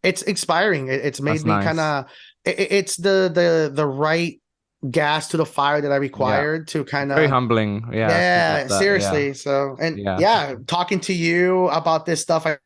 it's inspiring. It's made That's me nice. kind of it's the right gas to the fire that I required to kind Very of humbling. Yeah, seriously. yeah. So and Yeah. talking to you about this stuff, I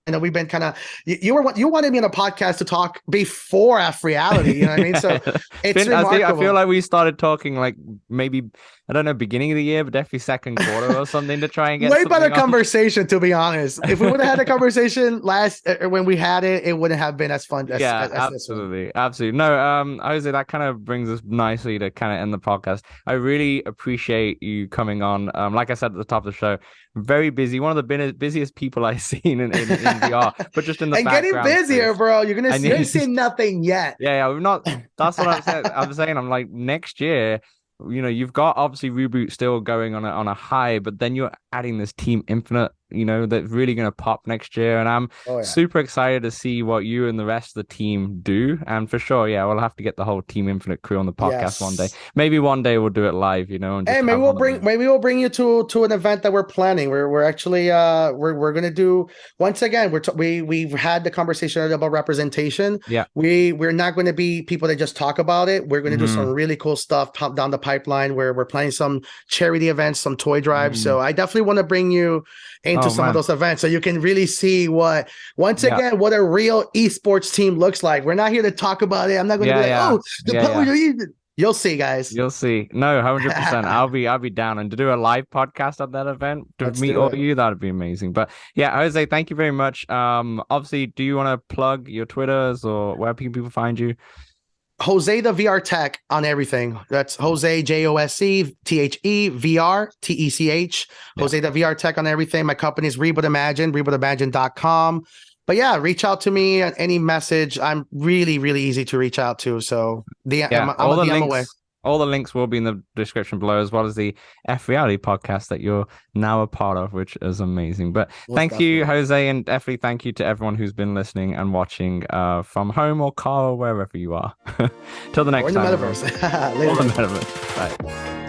know we've been kind of you wanted me on a podcast to talk before F.Reality, you know what I mean? So it's remarkable. I feel like we started talking like maybe, I don't know, beginning of the year, but definitely second quarter or something to try and get way better on. Conversation, to be honest. If we would have had a conversation last when we had it, it wouldn't have been as fun as, as absolutely. this one. Absolutely. No, Jose, that kind of brings us nicely to kind of end the podcast. I really appreciate you coming on. Like I said at the top of the show, very busy, one of the busiest people I've seen in VR, but just in the and background getting busier, space. bro. You're gonna see nothing yet. Yeah, we've not. That's what I'm saying. I'm saying, I'm like, next year, you've got obviously Reboot still going on a high, but then you're adding this Team Infinite, that's really going to pop next year. And I'm super excited to see what you and the rest of the team do. And for sure, we'll have to get the whole Team Infinite crew on the podcast one day. Maybe one day we'll do it live, and just maybe we'll bring you to an event that we're planning. We're actually we're gonna do, once again, we've had the conversation about representation. Yeah. We're not going to be people that just talk about it. We're going to do some really cool stuff down the pipeline where we're planning some charity events, some toy drives. So I definitely want to bring you into some of those events so you can really see what a real esports team looks like. We're not here to talk about it. I'm not going to be like, you'll see, guys. You'll see. No, 100%. I'll be down, and to do a live podcast at that event to meet all of you, that'd be amazing. But yeah, Jose, thank you very much. Obviously, do you want to plug your Twitters or where can people find you? Jose the VR Tech on everything. That's Jose JOSE THE VR TECH. Jose the VR Tech on everything. My company is Reboot Imagine, rebootimagine.com. But yeah, reach out to me on any message. I'm really, really easy to reach out to. So I'm a DM away. All the links will be in the description below, as well as the F.Reality podcast that you're now a part of, which is amazing. But thank you, Jose, and definitely thank you to everyone who's been listening and watching from home or car or wherever you are. Till the next time. Or in the metaverse. Or the metaverse. Bye.